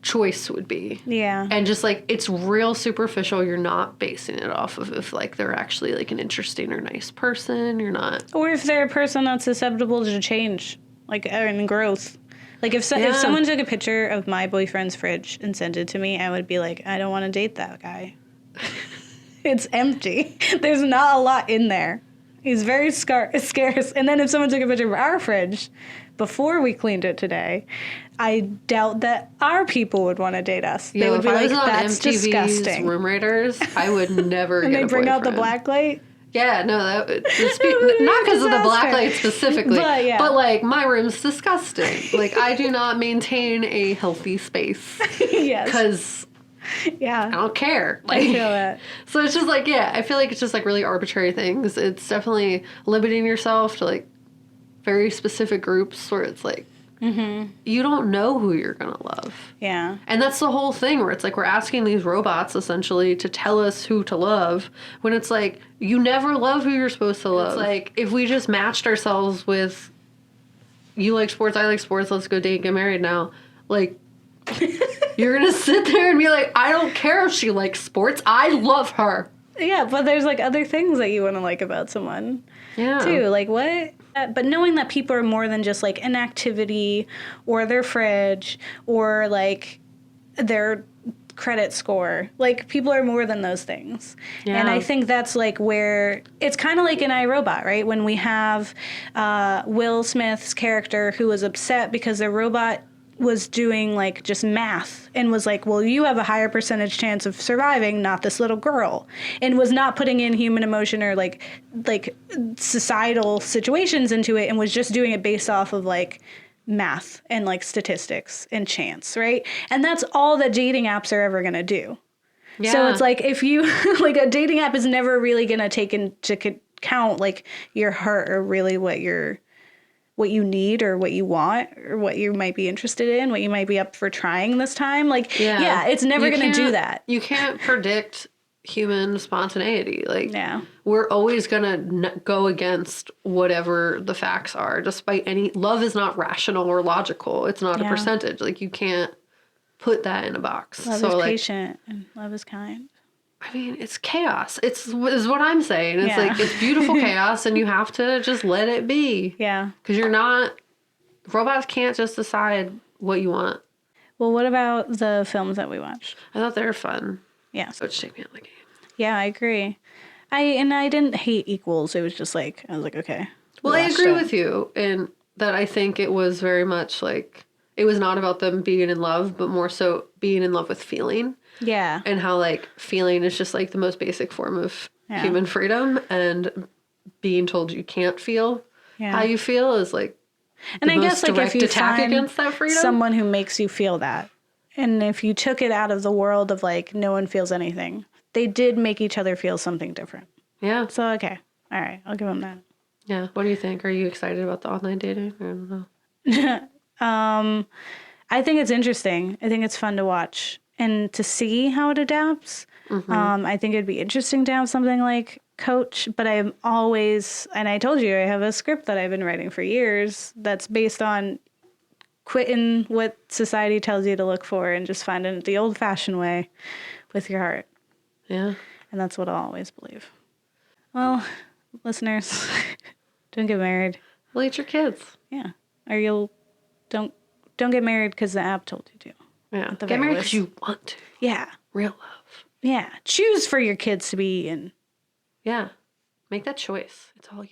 choice would be. Yeah. And just like it's real superficial. You're not basing it off of if like they're actually like an interesting or nice person. You're not. Or if they're a person that's susceptible to change, like and growth. Like if someone took a picture of my boyfriend's fridge and sent it to me, I would be like, I don't want to date that guy. It's empty. There's not a lot in there. He's very scarce. And then if someone took a picture of our fridge before we cleaned it today, I doubt that our people would want to date us. Yeah, they would be like, that's MTV's disgusting. Room Raiders, I would never and get a boyfriend. And they bring out the black light? Yeah, no, not because of the black light specifically, but like my room's disgusting. Like I do not maintain a healthy space. Yes. Because I don't care. Like, I feel that. So it's just like, I feel like it's just like really arbitrary things. It's definitely limiting yourself to like very specific groups where it's like, you don't know who you're going to love. Yeah. And that's the whole thing where it's like we're asking these robots essentially to tell us who to love when it's like you never love who you're supposed to love. It's like if we just matched ourselves with you like sports, I like sports, let's go date, get married now. Like you're going to sit there and be like, I don't care if she likes sports. I love her. Yeah, but there's like other things that you want to like about someone. Yeah. Too. Like what? But knowing that people are more than just like an activity or their fridge or like their credit score. Like, people are more than those things. Yeah. And I think that's, like, where it's kind of like in iRobot, right? When we have Will Smith's character who was upset because their robot was doing, like, just math and was like, well, you have a higher percentage chance of surviving, not this little girl, and was not putting in human emotion or, like societal situations into it, and was just doing it based off of, like, math and, like, statistics and chance, right? And that's all that dating apps are ever going to do. Yeah. So it's like, if you, like, a dating app is never really going to take into account, like, your heart or really what you need or what you want or what you might be interested in, what you might be up for trying this time. Like, yeah it's never going to do that. You can't predict human spontaneity. Like, we're always going to go against whatever the facts are, despite love is not rational or logical. It's not a percentage. Like, you can't put that in a box. Love is patient and love is kind. I mean, it's chaos. Is what I'm saying. It's like, it's beautiful chaos, and you have to just let it be. Yeah. Because robots can't just decide what you want. Well, what about the films that we watched? I thought they were fun. Yeah. So it's take me out of the game. Yeah, I agree. I didn't hate Equals. It was just like, I was like, okay. Well, I agree with you in that I think it was very much like, it was not about them being in love, but more so being in love with feeling. Yeah. And how, like, feeling is just, like, the most basic form of human freedom. And being told you can't feel how you feel is, like, and I guess, like, if you find against that freedom. Someone who makes you feel that, and if you took it out of the world of, like, no one feels anything, they did make each other feel something different. Yeah. So, okay. All right. I'll give them that. Yeah. What do you think? Are you excited about the online dating? I don't know. I think it's interesting. I think it's fun to watch and to see how it adapts. Mm-hmm. I think it'd be interesting to have something like Coach, but I'm always, and I told you, I have a script that I've been writing for years that's based on quitting what society tells you to look for and just finding it the old-fashioned way with your heart. Yeah. And that's what I'll always believe. Well, listeners, don't get married. Well, eat your kids. Yeah. Or don't get married because the app told you to. Yeah. Get married because you want to. Yeah. Real love. Yeah. Choose for your kids to be in. Yeah. Make that choice. It's all you.